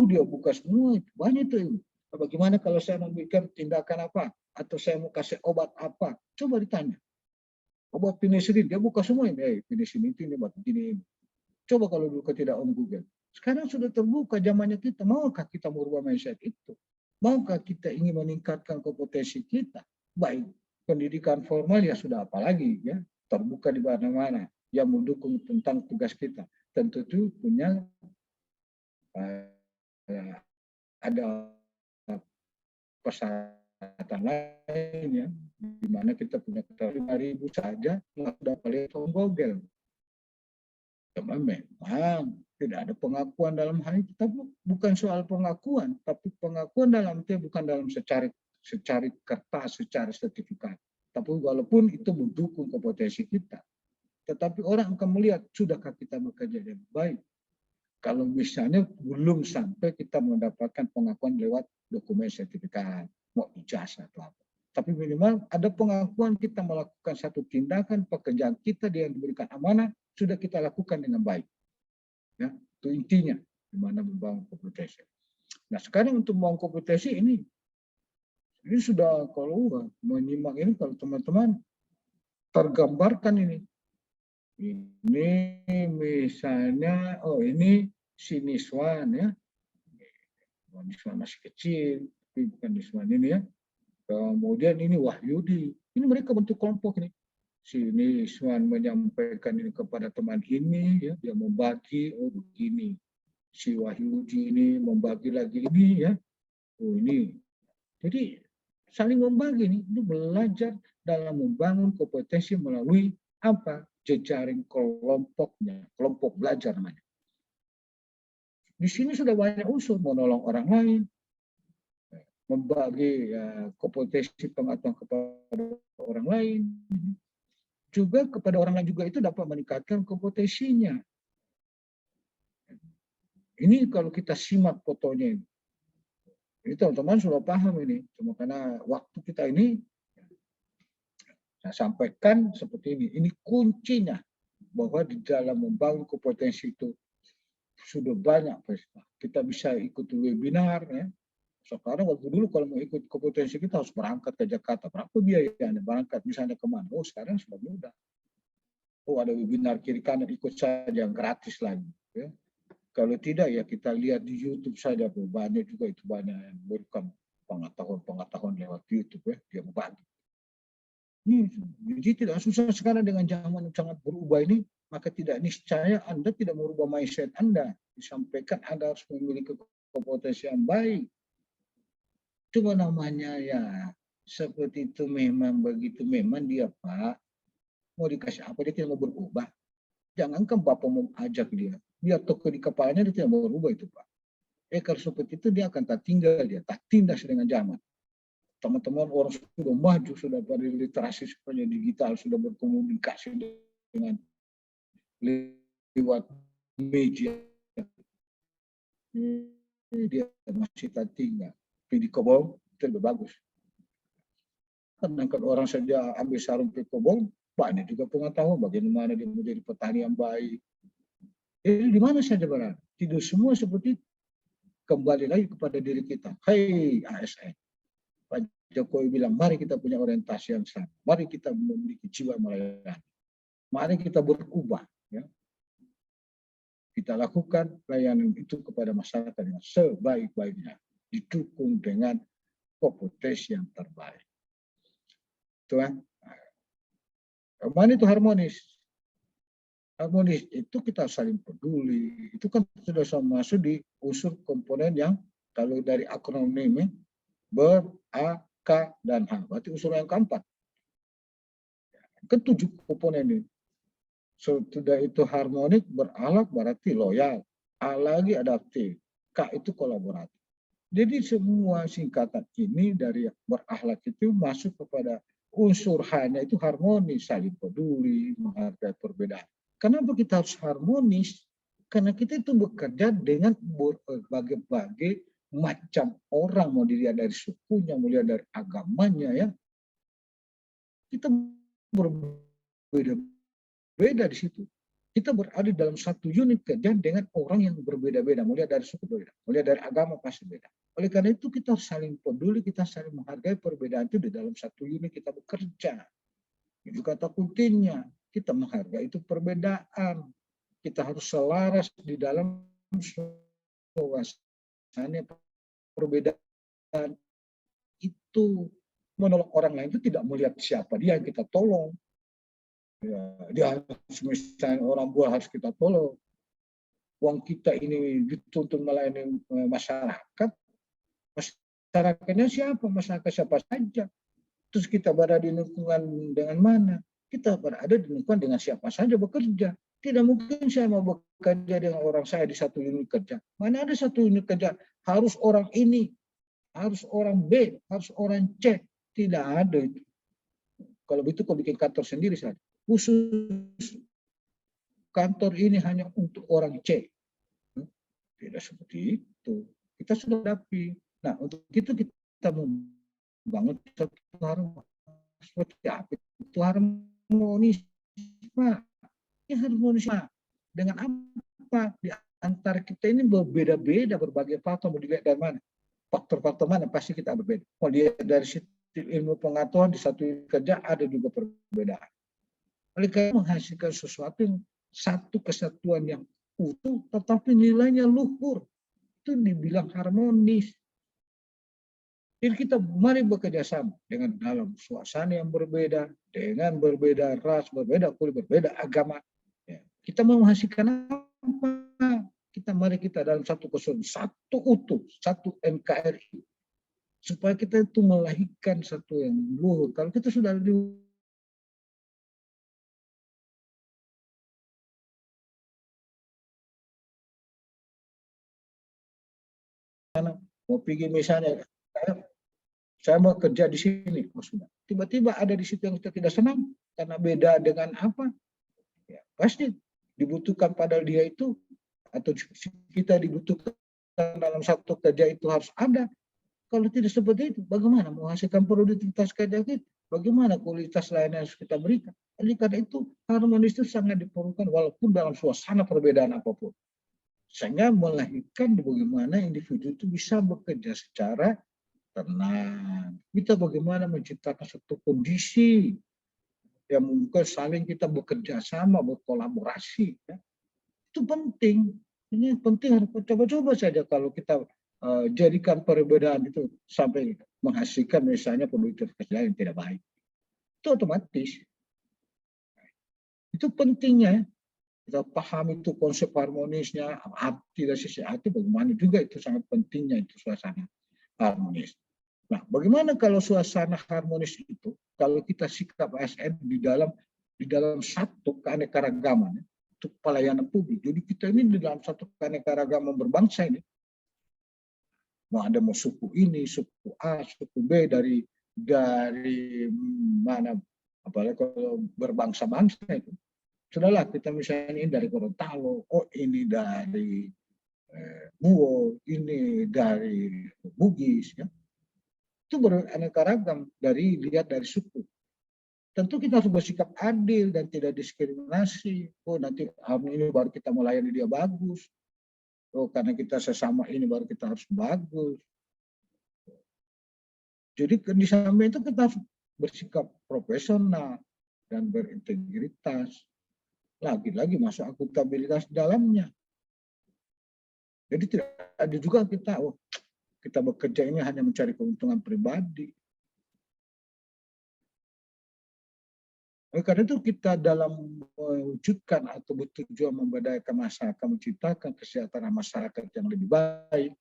dia buka semua. Banyak itu. Bagaimana kalau saya memberikan tindakan apa? Atau saya mau kasih obat apa? Coba ditanya. Obat penicillin, dia buka semua ini. Penicillin ini, obat ini. Coba kalau dulu tidak Om Google. Sekarang sudah terbuka zamannya kita. Maukah kita merubah mindset itu? Maukah kita ingin meningkatkan kompetensi kita? Baik, pendidikan formal ya sudah apalagi ya. Terbuka di mana-mana. Yang mendukung tentang tugas kita. Tentu itu punya ada persyaratan lain ya. Di mana kita punya 5.000 saja sudah paling Google. Memang tidak ada pengakuan dalam hal itu, tapi bukan soal pengakuan, tapi pengakuan dalam itu bukan dalam secara kertas, secara sertifikat. Tapi walaupun itu mendukung kompetensi kita, tetapi orang akan melihat sudahkah kita bekerja dengan baik. Kalau misalnya belum sampai kita mendapatkan pengakuan lewat dokumen sertifikat, mau ijazah atau apa. Tapi minimal ada pengakuan kita melakukan satu tindakan pekerjaan kita yang diberikan amanah sudah kita lakukan dengan baik. Ya, itu intinya di mana membangun kompetensi. Nah, sekarang untuk membangun kompetensi ini sudah kalau menyimak ini kalau teman-teman tergambarkan ini. Ini misalnya, oh ini si Niswan ya. Niswan masih kecil, tapi bukan Niswan ini ya. Kemudian ini Wahyudi. Ini mereka bentuk kelompok ini. Si Niswan menyampaikan ini kepada teman ini, ya, dia membagi, oh begini. Si Wahyudi ini membagi lagi ini, ya, oh ini. Jadi saling membagi ini belajar dalam membangun kompetensi melalui apa? Jejaring kelompoknya, kelompok belajar namanya. Di sini sudah banyak unsur menolong orang lain, membagi kompetensi pengetahuan kepada orang lain. Juga kepada orang lain juga itu dapat meningkatkan kompetensinya. Ini kalau kita simak fotonya ini. Ini teman-teman sudah paham ini. Cuma karena waktu kita ini, saya sampaikan seperti ini. Ini kuncinya bahwa di dalam membangun kompetensi itu sudah banyak. Kita bisa ikut webinar. Ya. Sekarang waktu dulu kalau mau ikut kompetensi kita harus berangkat ke Jakarta. Berapa biaya Anda berangkat misalnya kemana? Oh sekarang sudah mudah. Oh ada webinar kiri kanan ikut saja gratis lagi. Ya. Kalau tidak ya kita lihat di YouTube saja. Banyak juga itu banyak yang memberikan pengetahuan lewat YouTube ya. Dia membagi. Jadi tidak susah sekarang dengan zaman yang sangat berubah ini. Maka tidak niscaya Anda tidak merubah mindset Anda. Disampaikan Anda harus memiliki kompetensi yang baik. Cuma namanya ya seperti itu memang begitu memang dia Pak mau dikasih apa dia tidak mau berubah. Jangankan Bapak mau ajak dia toko di kepalanya dia tidak mau berubah itu Pak. Kalau seperti itu dia akan tak tinggal dia tak tindas dengan zaman. Teman-teman orang sudah maju sudah pada literasi sebenarnya digital sudah berkomunikasi dengan lewat media. Dia masih tak tinggal. Di kebun itu lebih bagus. Karena orang saja ambil sarung ke kebun, banyak juga pengetahuan bagaimana dia menjadi petani yang baik. Jadi di mana saja berada. Tidak semua seperti itu. Kembali lagi kepada diri kita. Hai ASN. Pak Jokowi bilang, mari kita punya orientasi yang sama. Mari kita memiliki jiwa melayani. Mari kita berubah. Ya. Kita lakukan pelayanan itu kepada masyarakat dengan sebaik-baiknya. Didukung dengan kompetensi yang terbaik. Tuhan, mana itu harmonis? Harmonis itu kita saling peduli. Itu kan sudah masuk di unsur komponen yang kalau dari akronim ber, A, K, dan H. Berarti unsur yang keempat. Ketujuh komponen ini. Sudah itu harmonik, beralak berarti loyal. A lagi adaptif. K itu kolaboratif. Jadi semua singkatan ini dari berakhlak itu masuk kepada unsur hanya itu harmonis, saling peduli, menghargai perbedaan. Kenapa kita harus harmonis? Karena kita itu bekerja dengan berbagai-bagai macam orang, mau dilihat dari sukunya, mau dilihat dari agamanya, ya. Kita berbeda-beda di situ. Kita berada dalam satu unit kerja dengan orang yang berbeda-beda, mulai dari suku berbeda, mulai dari agama pasti beda. Oleh karena itu kita saling peduli, kita saling menghargai perbedaan itu di dalam satu unit kita bekerja. Itu kata kuncinya, kita menghargai itu perbedaan. Kita harus selaras di dalam suasana perbedaan itu. Menolong orang lain itu tidak melihat siapa dia yang kita tolong. Ya, dia harus misalnya orang buah harus kita tolong. Uang kita ini dituntut melayani masyarakat. Masyarakatnya siapa? Masyarakat siapa saja. Terus kita berada di lingkungan dengan mana? Kita berada di lingkungan dengan siapa saja bekerja. Tidak mungkin saya mau bekerja dengan orang saya di satu unit kerja. Mana ada satu unit kerja harus orang ini, harus orang B, harus orang C. Tidak ada itu. Kalau begitu kau bikin kantor sendiri saja. Khusus kantor ini hanya untuk orang C. Tidak seperti itu. Kita sudah hadapi. Nah, untuk itu kita membangun satu harmonis. Seperti apa itu harmonis? Ya harmonis. Dengan apa? Di antara kita ini berbeda-beda, berbagai faktor. Mau dilihat dari mana? Faktor-faktor mana? Pasti kita berbeda. Mau dilihat dari ilmu pengetahuan di satu kerja ada juga perbedaan. Oleh karena menghasilkan sesuatu yang satu kesatuan yang utuh, tetapi nilainya luhur, itu dibilang harmonis. Jadi kita mari bekerja sama dengan dalam suasana yang berbeda, dengan berbeda ras, berbeda kulit, berbeda agama. Ya. Kita mau menghasilkan apa? Mari kita dalam satu kesatuan, satu utuh, satu NKRI. Supaya kita itu melahirkan satu yang luhur. Kalau kita sudah di mau pergi misalnya, saya mau kerja di sini, tiba-tiba ada di situ yang kita tidak senang karena beda dengan apa? Ya, pasti dibutuhkan pada dia itu atau kita dibutuhkan dalam satu kerja itu harus ada. Kalau tidak seperti itu, bagaimana menghasilkan produktivitas kerja kita? Bagaimana kualitas layanan yang harus kita berikan? Oleh karena itu, harmonis itu sangat diperlukan walaupun dalam suasana perbedaan apapun. Sehingga melahirkan bagaimana individu itu bisa bekerja secara tenang. Kita bagaimana menciptakan satu kondisi yang membuka saling kita bekerja sama, berkolaborasi. Ya. Itu penting. Ini penting, harus coba-coba saja kalau kita jadikan perbedaan itu sampai menghasilkan misalnya produktivitas yang tidak baik. Itu otomatis. Itu pentingnya. Kita paham itu konsep harmonisnya, arti dari sisi arti bagaimana juga itu sangat pentingnya itu suasana harmonis. Nah, bagaimana kalau suasana harmonis itu, kalau kita sikap ASN di dalam satu keanekaragaman, untuk pelayanan publik. Jadi kita ini di dalam satu keanekaragaman berbangsa ini, mau ada mau suku ini, suku A, suku B dari mana, apalagi kalau berbangsa-bangsa itu. Sudahlah kita misalnya ini dari Gorontalo, oh ini dari Buo, ini dari Bugis, ya. Itu beraneka ragam lihat dari suku. Tentu kita harus bersikap adil dan tidak diskriminasi. Oh nanti ini baru kita melayani dia bagus. Oh karena kita sesama ini baru kita harus bagus. Jadi di samping itu kita harus bersikap profesional dan berintegritas. Lagi-lagi masuk akuntabilitas dalamnya. Jadi tidak ada juga kita bekerja ini hanya mencari keuntungan pribadi. Karena itu kita dalam mewujudkan atau bertujuan memberdayakan masyarakat, menciptakan kesejahteraan masyarakat yang lebih baik,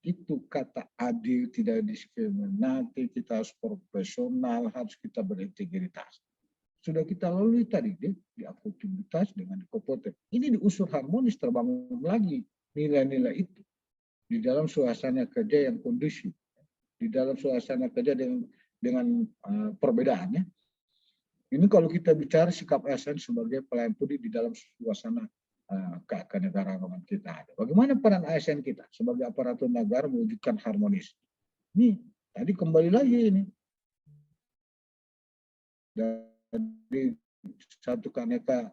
itu kata adil, tidak diskriminatif, kita harus profesional, harus kita berintegritas. Sudah kita lalui tadi di akuntabilitas dengan kompeten. Ini di unsur harmonis terbangun lagi nilai-nilai itu. di dalam suasana kerja yang kondusif, di dalam suasana kerja dengan perbedaannya. Ini kalau kita bicara sikap ASN sebagai pelayan publik di dalam suasana kenegaraan kita. Bagaimana peran ASN kita sebagai aparatur negara mewujudkan harmonis? Ini tadi kembali lagi ini dari satu kaneka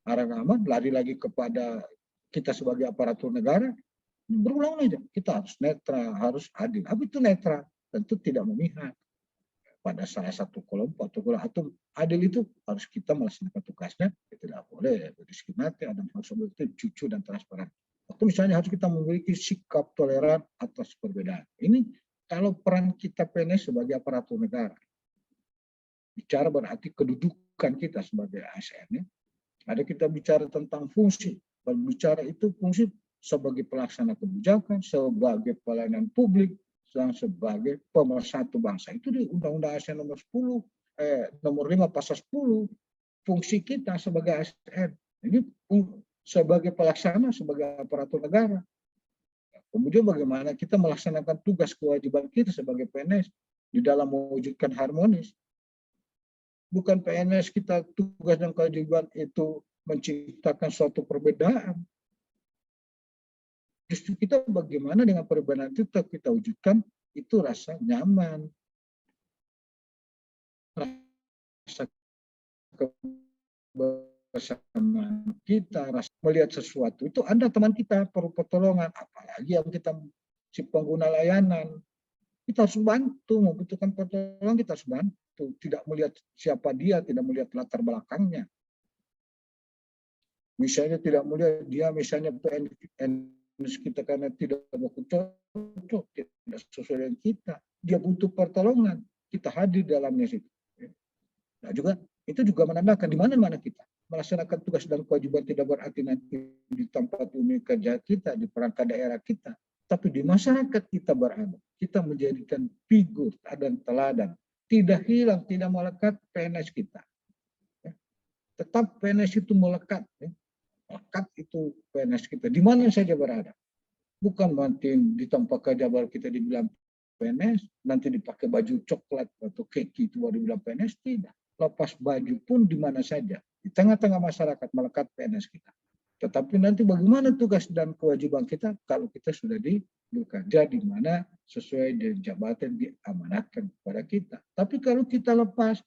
aragaman lari lagi kepada kita sebagai aparatur negara. Berulang aja, kita harus netral, harus adil. Apa itu netral? Tentu tidak memihak pada salah satu kelompok atau adil itu harus kita melaksanakan tugasnya, tidak boleh berdiskriminatif dan harus objektif, jujur dan transparan. Atau misalnya harus kita memiliki sikap toleran atas perbedaan. Ini kalau peran kita PNS sebagai aparatur negara. Bicara berarti kedudukan kita sebagai ASN. Ada kita bicara tentang fungsi. Kalau bicara itu fungsi sebagai pelaksana kebijakan, sebagai pelayanan publik, dan sebagai pemersatu bangsa. Itu di Undang-Undang ASN nomor 5 pasal 10. Fungsi kita sebagai ASN. Ini sebagai pelaksana, sebagai aparatur negara. Kemudian bagaimana kita melaksanakan tugas kewajiban kita sebagai PNS di dalam mewujudkan harmonis. Bukan PNS kita tugas dan kewajiban itu menciptakan suatu perbedaan. Justru kita bagaimana dengan perbedaan itu kita wujudkan itu rasa nyaman, rasa kebersamaan kita, rasa melihat sesuatu itu Anda teman kita perlu pertolongan, apalagi yang kita si pengguna layanan, kita harus bantu, membutuhkan pertolongan kita harus bantu, tidak melihat siapa dia, tidak melihat latar belakangnya. Misalnya tidak melihat dia misalnya PNS kita karena tidak cocok, tidak sesuai dengan kita, dia butuh pertolongan, kita hadir dalamnya situ. Nah juga itu juga menandakan di mana-mana kita melaksanakan tugas dan kewajiban tidak berarti nanti di tempat unit kerja kita, di perangkat daerah kita, tapi di masyarakat kita berada, kita menjadikan figur dan teladan, tidak hilang, tidak melekat PNS kita. Tetap PNS itu melekat, melekat itu PNS kita di mana saja berada. Bukan nanti di tempat kerja baru kita dibilang PNS, nanti dipakai baju coklat atau keki itu baru dibilang PNS, tidak. Lepas baju pun di mana saja, di tengah-tengah masyarakat melekat PNS kita. Tetapi nanti bagaimana tugas dan kewajiban kita kalau kita sudah bekerja di mana sesuai dengan jabatan diamanatkan kepada kita. Tapi kalau kita lepas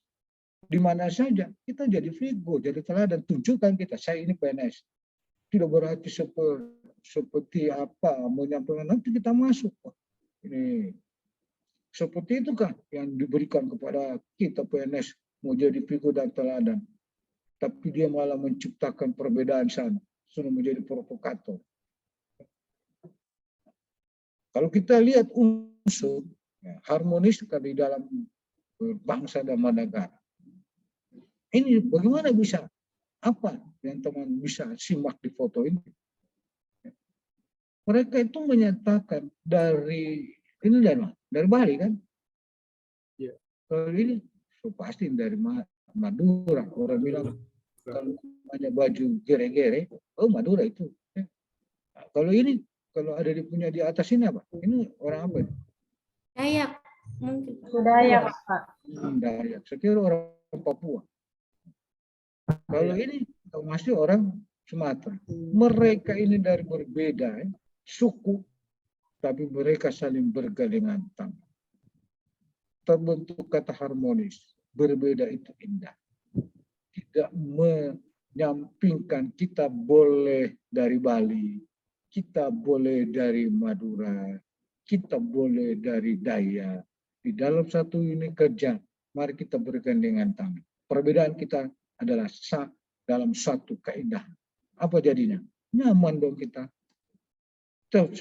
di mana saja, kita jadi figur, jadi teladan, tunjukkan kita, saya ini PNS. Tidak berarti seperti apa menyampaikan nanti kita masuk. Ini seperti itu kan yang diberikan kepada kita PNS mau jadi figur dan teladan. Tapi dia malah menciptakan perbedaan sana, sudah menjadi provokator. Kalau kita lihat unsur harmonis di dalam bangsa dan negara, ini bagaimana bisa? Apa yang teman bisa simak di foto ini? Mereka itu menyatakan dari Bali kan? Iya. Kalau ini pasti dari Madura. Orang bilang kalau namanya baju gere-gere, oh Madura itu. Nah, kalau ini kalau ada punya di atas ini apa? Ini orang apa? Dayak mungkin. Dayak, Pak. Dayak. Saya kira orang Papua. Kalau ini masih orang Sumatera. Mereka ini dari berbeda suku, tapi mereka saling bergandengan tangan. Terbentuk kata harmonis. Berbeda itu indah. Tidak menyampingkan kita boleh dari Bali, kita boleh dari Madura, kita boleh dari Dayak. Di dalam satu unit kerja, mari kita bergandengan tangan. Perbedaan kita adalah dalam satu keindahan. Apa jadinya? Nyaman dong kita. Terus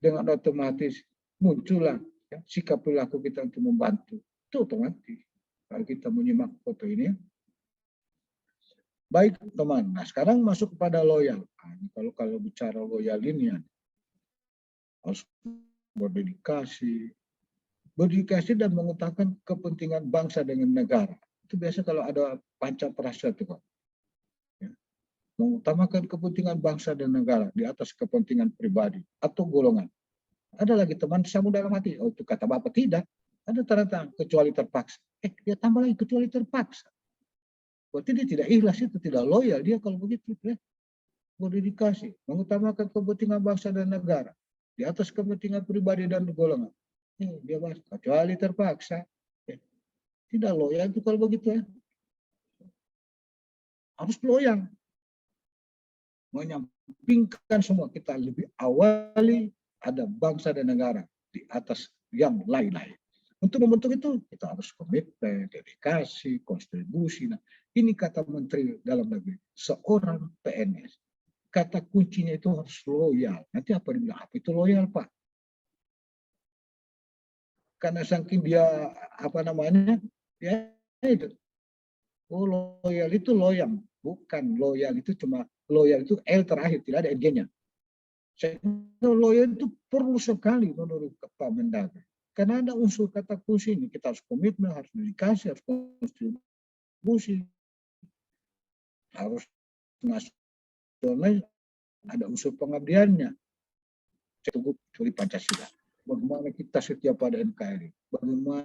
dengan otomatis muncullah sikap perilaku kita untuk membantu. Itu otomatis. Kalau kita menyimak foto ini. Baik teman. Nah sekarang masuk kepada loyal. Kalau bicara loyal ini harus berdedikasi dan mengutamakan kepentingan bangsa dengan negara. Itu biasa kalau ada panca prasya itu kok. Ya. Mengutamakan kepentingan bangsa dan negara di atas kepentingan pribadi atau golongan. Ada lagi teman sambung dalam hati. Oh, itu kata Bapak tidak. Ada tanda kecuali terpaksa. Dia tambah lagi kecuali terpaksa. Berarti dia tidak ikhlas, itu tidak loyal dia kalau begitu. Ya. Berdedikasi, mengutamakan kepentingan bangsa dan negara di atas kepentingan pribadi dan golongan. Dia bahas kecuali terpaksa. Tidak loyal itu kalau begitu ya. Harus loyal. Menyampingkan semua, kita lebih awali ada bangsa dan negara di atas yang lain-lain. Untuk membentuk itu kita harus komitmen, dedikasi, kontribusi. Nah, ini kata Menteri Dalam Negeri, seorang PNS. Kata kuncinya itu harus loyal. Nanti apa dibilang? Apa itu loyal, Pak? Karena saking dia itu. Oh, loyal itu loyang, bukan loyal itu cuma loyal itu L terakhir, tidak ada NG-nya. Loyal itu perlu sekali menurut Pak Mendagri. Karena ada unsur kata kunci ini, kita harus komitmen, harus dedikasi, harus kontribusi, harus nasional, ada unsur pengabdiannya. Teguh dari Pancasila. Bagaimana kita setia pada NKRI, bagaimana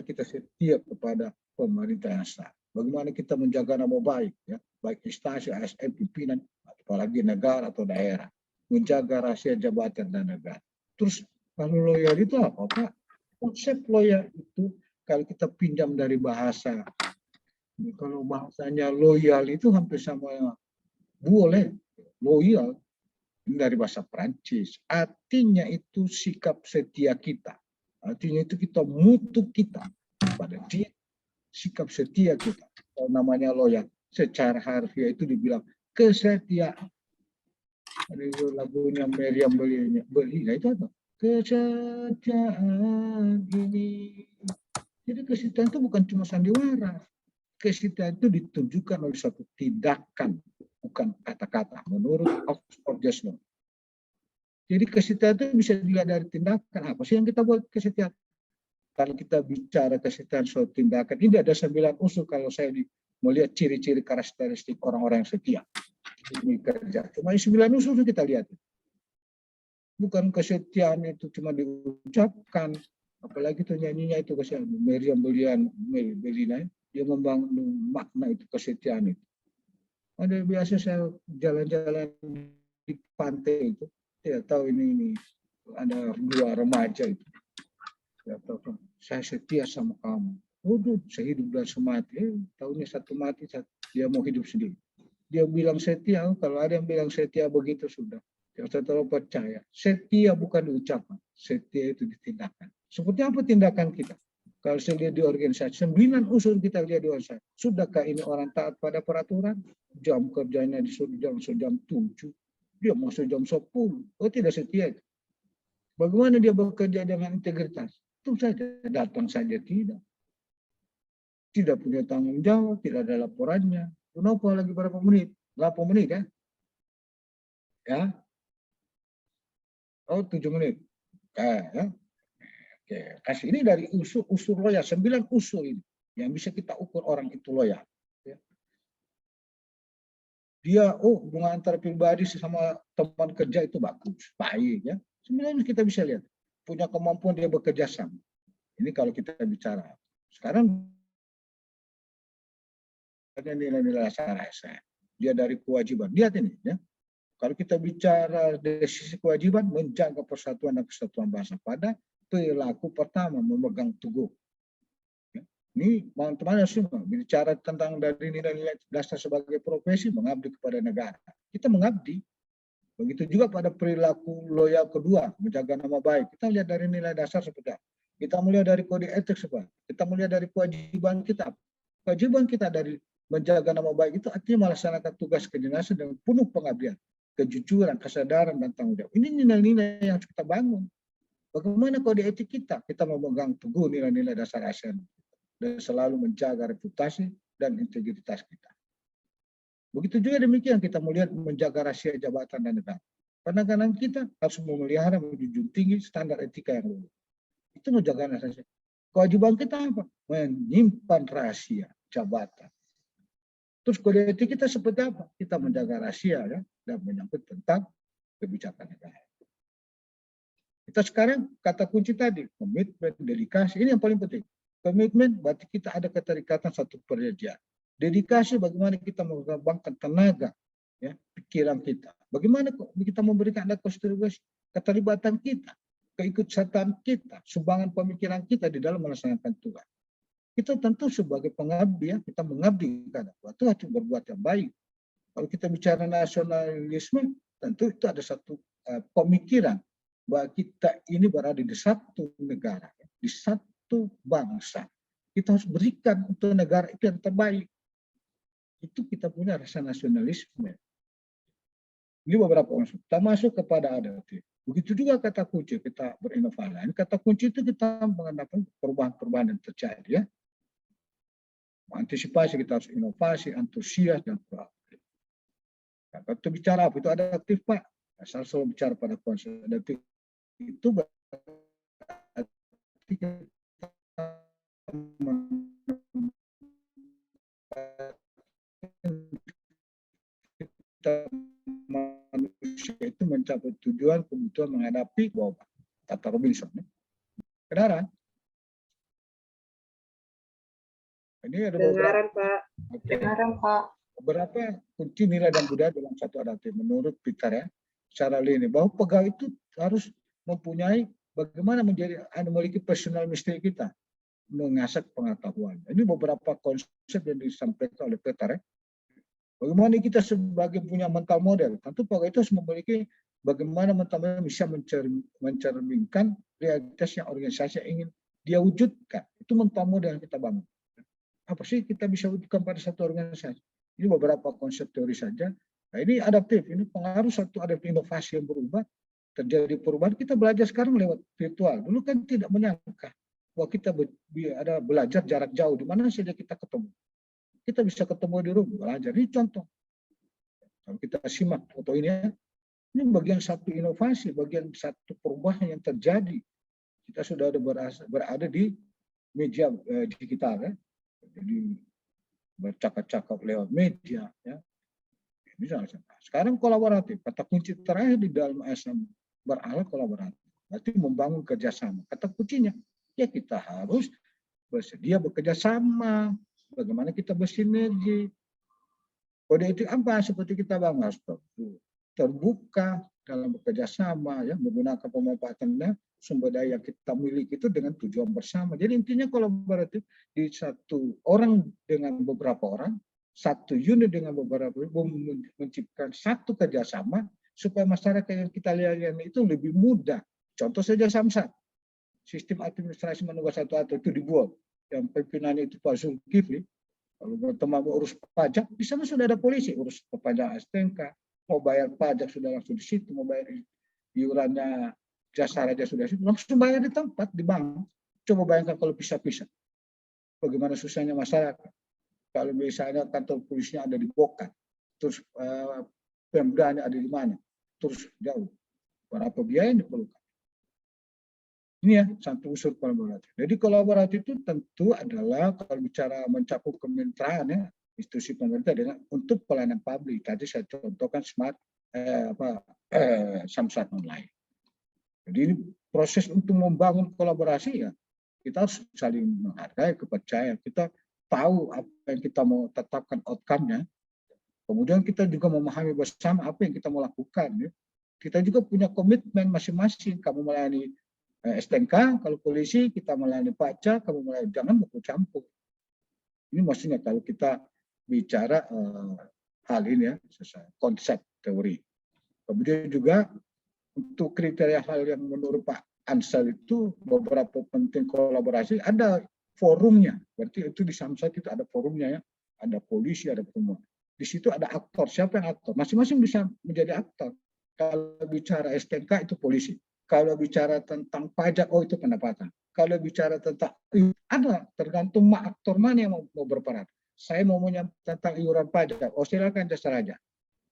kita setia kepada pemerintah yang sah, bagaimana kita menjaga nama baik, ya, baik instansi, ASN, pimpinan, apalagi negara atau daerah, menjaga rahasia jabatan dan negara. Terus kalau loyal itu apa, Pak? Konsep loyal itu kalau kita pinjam dari bahasa, kalau bahasanya loyal itu hampir sama boleh, loyal dari bahasa Prancis. Artinya itu sikap setia kita. Artinya itu kita mutu kita pada dia, sikap setia kita. Kalau namanya loyal, secara harfiah itu dibilang kesetiaan. Ada lagunya Meriam Bellina itu apa? Kesetiaan ini. Jadi kesetiaan itu bukan cuma sandiwara. Kesetiaan itu ditunjukkan oleh suatu tindakan, bukan kata-kata. Menurut Oxford Jasmine. Jadi kesetiaan itu bisa dilihat dari tindakan. Apa sih yang kita buat kesetiaan? Kalau kita bicara kesetiaan suatu tindakan, ini ada 9 unsur kalau saya melihat ciri-ciri karakteristik orang-orang yang setia. Ini kerja. Cuma 9 unsur kita lihat. Bukan kesetiaan itu cuma diucapkan, apalagi itu nyanyinya itu kesetiaan. Meriam Bellina, dia membangun makna itu kesetiaan itu. Ada biasa saya jalan-jalan di pantai itu, tidak tahu ini ada 2 remaja itu. Tidak tahu, saya setia sama kamu. Waduh, saya hidup dan semati. Tahunya satu mati, dia mau hidup sendiri. Dia bilang setia, kalau ada yang bilang setia begitu sudah. Yang saya terlalu percaya, setia bukan diucapkan, setia itu ditindakan. Seperti apa tindakan kita? Kalau saya lihat di organisasi, 9 unsur kita lihat di organisasi. Sudahkah ini orang taat pada peraturan? Jam kerjanya disuruh jam 7, dia masuk jam 10. Oh, tidak setia. Bagaimana dia bekerja dengan integritas? Itu saja, datang saja tidak. Tidak punya tanggung jawab, tidak ada laporannya. Kenapa lagi berapa menit? 8 menit ya? Ya. Oh, 7 menit. Ya. Oke, kasih ini dari unsur loyal, 9 unsur ini yang bisa kita ukur orang itu loyal. Ya. Dia, hubungan antar pribadi sama teman kerja itu bagus, baik ya. 9 kita bisa lihat. Punya kemampuan dia bekerja sama. Ini kalau kita bicara. Sekarang ada nilai-nilai dasar ASN. Dia dari kewajiban. Lihat ini ya. Kalau kita bicara dari sisi kewajiban, menjaga persatuan dan kesatuan bangsa pada perilaku pertama, memegang teguh. Ya. Ini teman-teman semua bicara tentang dari nilai-nilai dasar sebagai profesi, mengabdi kepada negara. Kita mengabdi. Begitu juga pada perilaku loyal kedua, menjaga nama baik. Kita lihat dari nilai dasar seperti apa. Kita melihat dari kode etik seperti apa. Kita melihat dari kewajiban kita. Kewajiban kita dari menjaga nama baik itu artinya melaksanakan tugas kedinasan dengan penuh pengabdian, kejujuran, kesadaran, dan tanggung jawab. Ini nilai-nilai yang harus kita bangun. Bagaimana kode etik kita? Kita memegang teguh nilai-nilai dasar ASN dan selalu menjaga reputasi dan integritas kita. Begitu juga demikian kita melihat menjaga rahasia jabatan dan negara. Penanganan kita harus memelihara menjunjung tinggi standar etika yang luhur. Itu menjaga rahasia. Kewajiban kita apa? Menyimpan rahasia jabatan. Terus kode etik kita seperti apa? Kita menjaga rahasia ya, dan menyangkut tentang kebijakan negara. Kita sekarang kata kunci tadi, komitmen, dedikasi, ini yang paling penting. Komitmen berarti kita ada keterikatan satu perjanjian. Dedikasi bagaimana kita mengembangkan tenaga, ya, pikiran kita. Bagaimana kita memberikan ada kontribusi, keterlibatan kita, keikutsertaan kita, sumbangan pemikiran kita di dalam melaksanakan tugas. Kita tentu sebagai pengabdi, ya, kita mengabdi kepada Tuhan harus berbuat yang baik. Kalau kita bicara nasionalisme, tentu itu ada satu pemikiran bahwa kita ini berada di satu negara, di satu bangsa. Kita harus berikan untuk negara itu yang terbaik. Itu kita punya rasa nasionalisme. Ini beberapa unsur. Kita masuk kepada adaptif. Begitu juga kata kunci kita berinovasi. Kata kunci itu kita mengenai perubahan-perubahan yang terjadi. Ya. Antisipasi kita harus inovasi, antusias, dan proaktif. Kalau kita bicara apa itu adaptif, Pak. Saya selalu bicara pada konsep adaptif itu berarti kita manusia itu mencapai tujuan kebutuhan menghadapi wabah. Kata Robinson. Kendaraan. Ini ada Dengaran, Pak. Dengaran, Pak. Beberapa kunci nilai dan budaya dalam satu adaptif menurut Peter, ya, secara linear bahwa pegawai itu harus mempunyai bagaimana memiliki personal mistake kita, mengasah pengetahuan. Ini beberapa konsep yang disampaikan oleh Peter. Ya. Bagaimana kita sebagai punya mental model, tentu pegawai itu harus memiliki bagaimana mental model bisa mencerminkan realitas yang organisasi ingin dia wujudkan. Itu mental model yang kita bangun. Apa sih kita bisa wujudkan pada satu organisasi? Ini beberapa konsep teori saja. Nah, ini adaptif, ini pengaruh satu adaptif inovasi yang berubah, terjadi perubahan. Kita belajar sekarang lewat virtual. Dulu kan tidak menyangka bahwa kita ada belajar jarak jauh, di mana saja kita ketemu. Kita bisa ketemu di rumah, belajar. Ini contoh. Kalau kita simak foto ini, ya, ini bagian satu inovasi, bagian satu perubahan yang terjadi. Kita sudah berada di media digital, ya. Jadi bercakap-cakap lewat media, ya. Sekarang kolaboratif. Kata kunci terakhir di dalam ASN beralat kolaboratif. Berarti membangun kerjasama. Kata kuncinya, ya kita harus bersedia bekerja sama. Bagaimana kita bersinergi. Kode etik apa? Seperti kita bangun harus terbuka dalam bekerja sama, ya, menggunakan pemanfaatannya sumber daya yang kita miliki itu dengan tujuan bersama. Jadi intinya kolaboratif di satu orang dengan beberapa orang, satu unit dengan beberapa menciptakan satu kerjasama supaya masyarakat yang kita lihat itu lebih mudah. Contoh saja Samsat, sistem administrasi manual satu atau itu dibuat, yang pimpinannya itu Pak Zulkifli. Kalau bertemu urus pajak, di sana sudah ada polisi, urus pajak STNK, mau bayar pajak sudah langsung di situ, mau bayar iurannya jasa raja sudah situ, langsung bayar di tempat, di bank. Coba bayangkan kalau pisah-pisah. Bagaimana susahnya masyarakat. Kalau misalnya kantor polisinya ada di Bokan, terus Pemdanya ada di mana, terus jauh. Berapa biaya yang diperlukan. Ini ya, satu unsur kolaboratif. Jadi kolaboratif itu tentu adalah kalau bicara mencakup kemitraan, ya, institusi pemerintah dengan untuk pelayanan publik. Tadi saya contohkan Samsat online. Jadi ini proses untuk membangun kolaborasi, ya kita harus saling menghargai, kepercayaan. Kita tahu apa yang kita mau tetapkan outcome-nya. Kemudian kita juga memahami bersama apa yang kita mau lakukan. Ya. Kita juga punya komitmen masing-masing. Kamu melayani STNK, kalau polisi kita melayani pajak, kamu melayani, jangan mau campur. Ini maksudnya kalau kita bicara hal ini, ya, konsep teori. Kemudian juga untuk kriteria hal yang menurut Pak Ansel itu beberapa penting kolaborasi, ada forumnya. Berarti itu di Samsat itu ada forumnya, ya. Ada polisi, ada semua. Di situ ada aktor. Siapa yang aktor? Masing-masing bisa menjadi aktor. Kalau bicara STNK itu polisi. Kalau bicara tentang pajak, oh itu pendapatan. Kalau bicara tentang ada tergantung aktor mana yang mau berperan. Saya mau tentang iuran pajak, oh silakan jasa raja.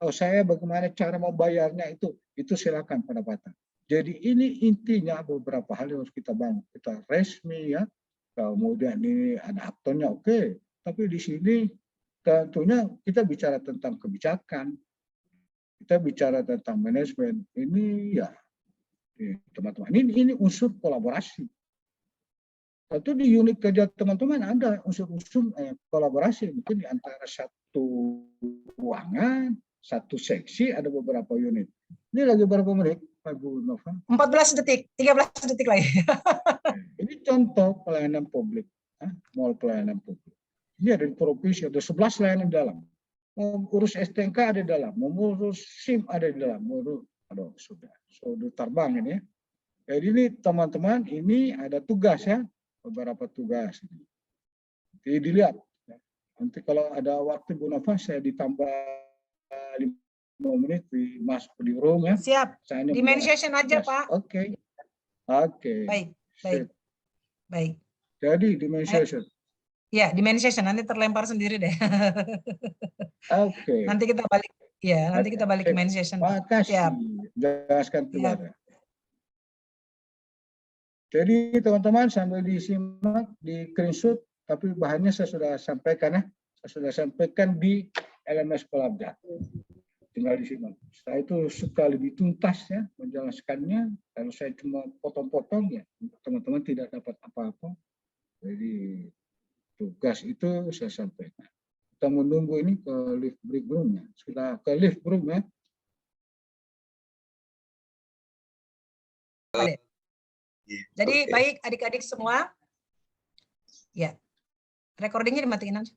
Oh saya bagaimana cara membayarnya itu silakan pendapatan. Jadi ini intinya beberapa hal yang harus kita bangun. Kita resmi, ya. Kemudian ini ada aktornya, oke. Tapi di sini tentunya kita bicara tentang kebijakan. Kita bicara tentang manajemen. Ini ya teman-teman. Ini unsur kolaborasi. Tentu di unit kerja teman-teman ada unsur-unsur kolaborasi, mungkin di antara satu ruangan, satu seksi ada beberapa unit. Ini lagi berapa menit, Pak Bu Nova? 14 detik, 13 detik lagi. Ini contoh pelayanan publik, mall pelayanan publik. Ini ada di provinsi, ada 11 layanan dalam. Mau urus STNK ada di dalam, mau urus SIM ada di dalam, aduh sudah terbang ini ya. Jadi ini teman-teman, ini ada tugas ya, beberapa tugas. Jadi dilihat. Ya. Nanti kalau ada waktu Bu Nova, saya ditambah 5 menit masuk di room ya. Siap. Saya Di main session aja, Pak. Oke. Baik. Jadi di main session. Ya, di main session nanti terlempar sendiri deh. Oke. Nanti kita balik. Ya, nanti kita balik ke main session. Makasih. Siap. Jelaskan keluar. Jadi teman-teman sambil disimak di screenshot, tapi bahannya saya sudah sampaikan ya. Saya sudah sampaikan di LMS Kolabda. Tinggal disimak. Saya itu suka lebih tuntas ya menjelaskannya. Kalau saya cuma potong-potong ya, teman-teman tidak dapat apa-apa. Jadi tugas itu saya sampaikan. Kita menunggu ini ke lift break room ya. Sudah ke lift room ya. Jadi baik adik-adik semua. Ya. Recordingnya dimatiin aja.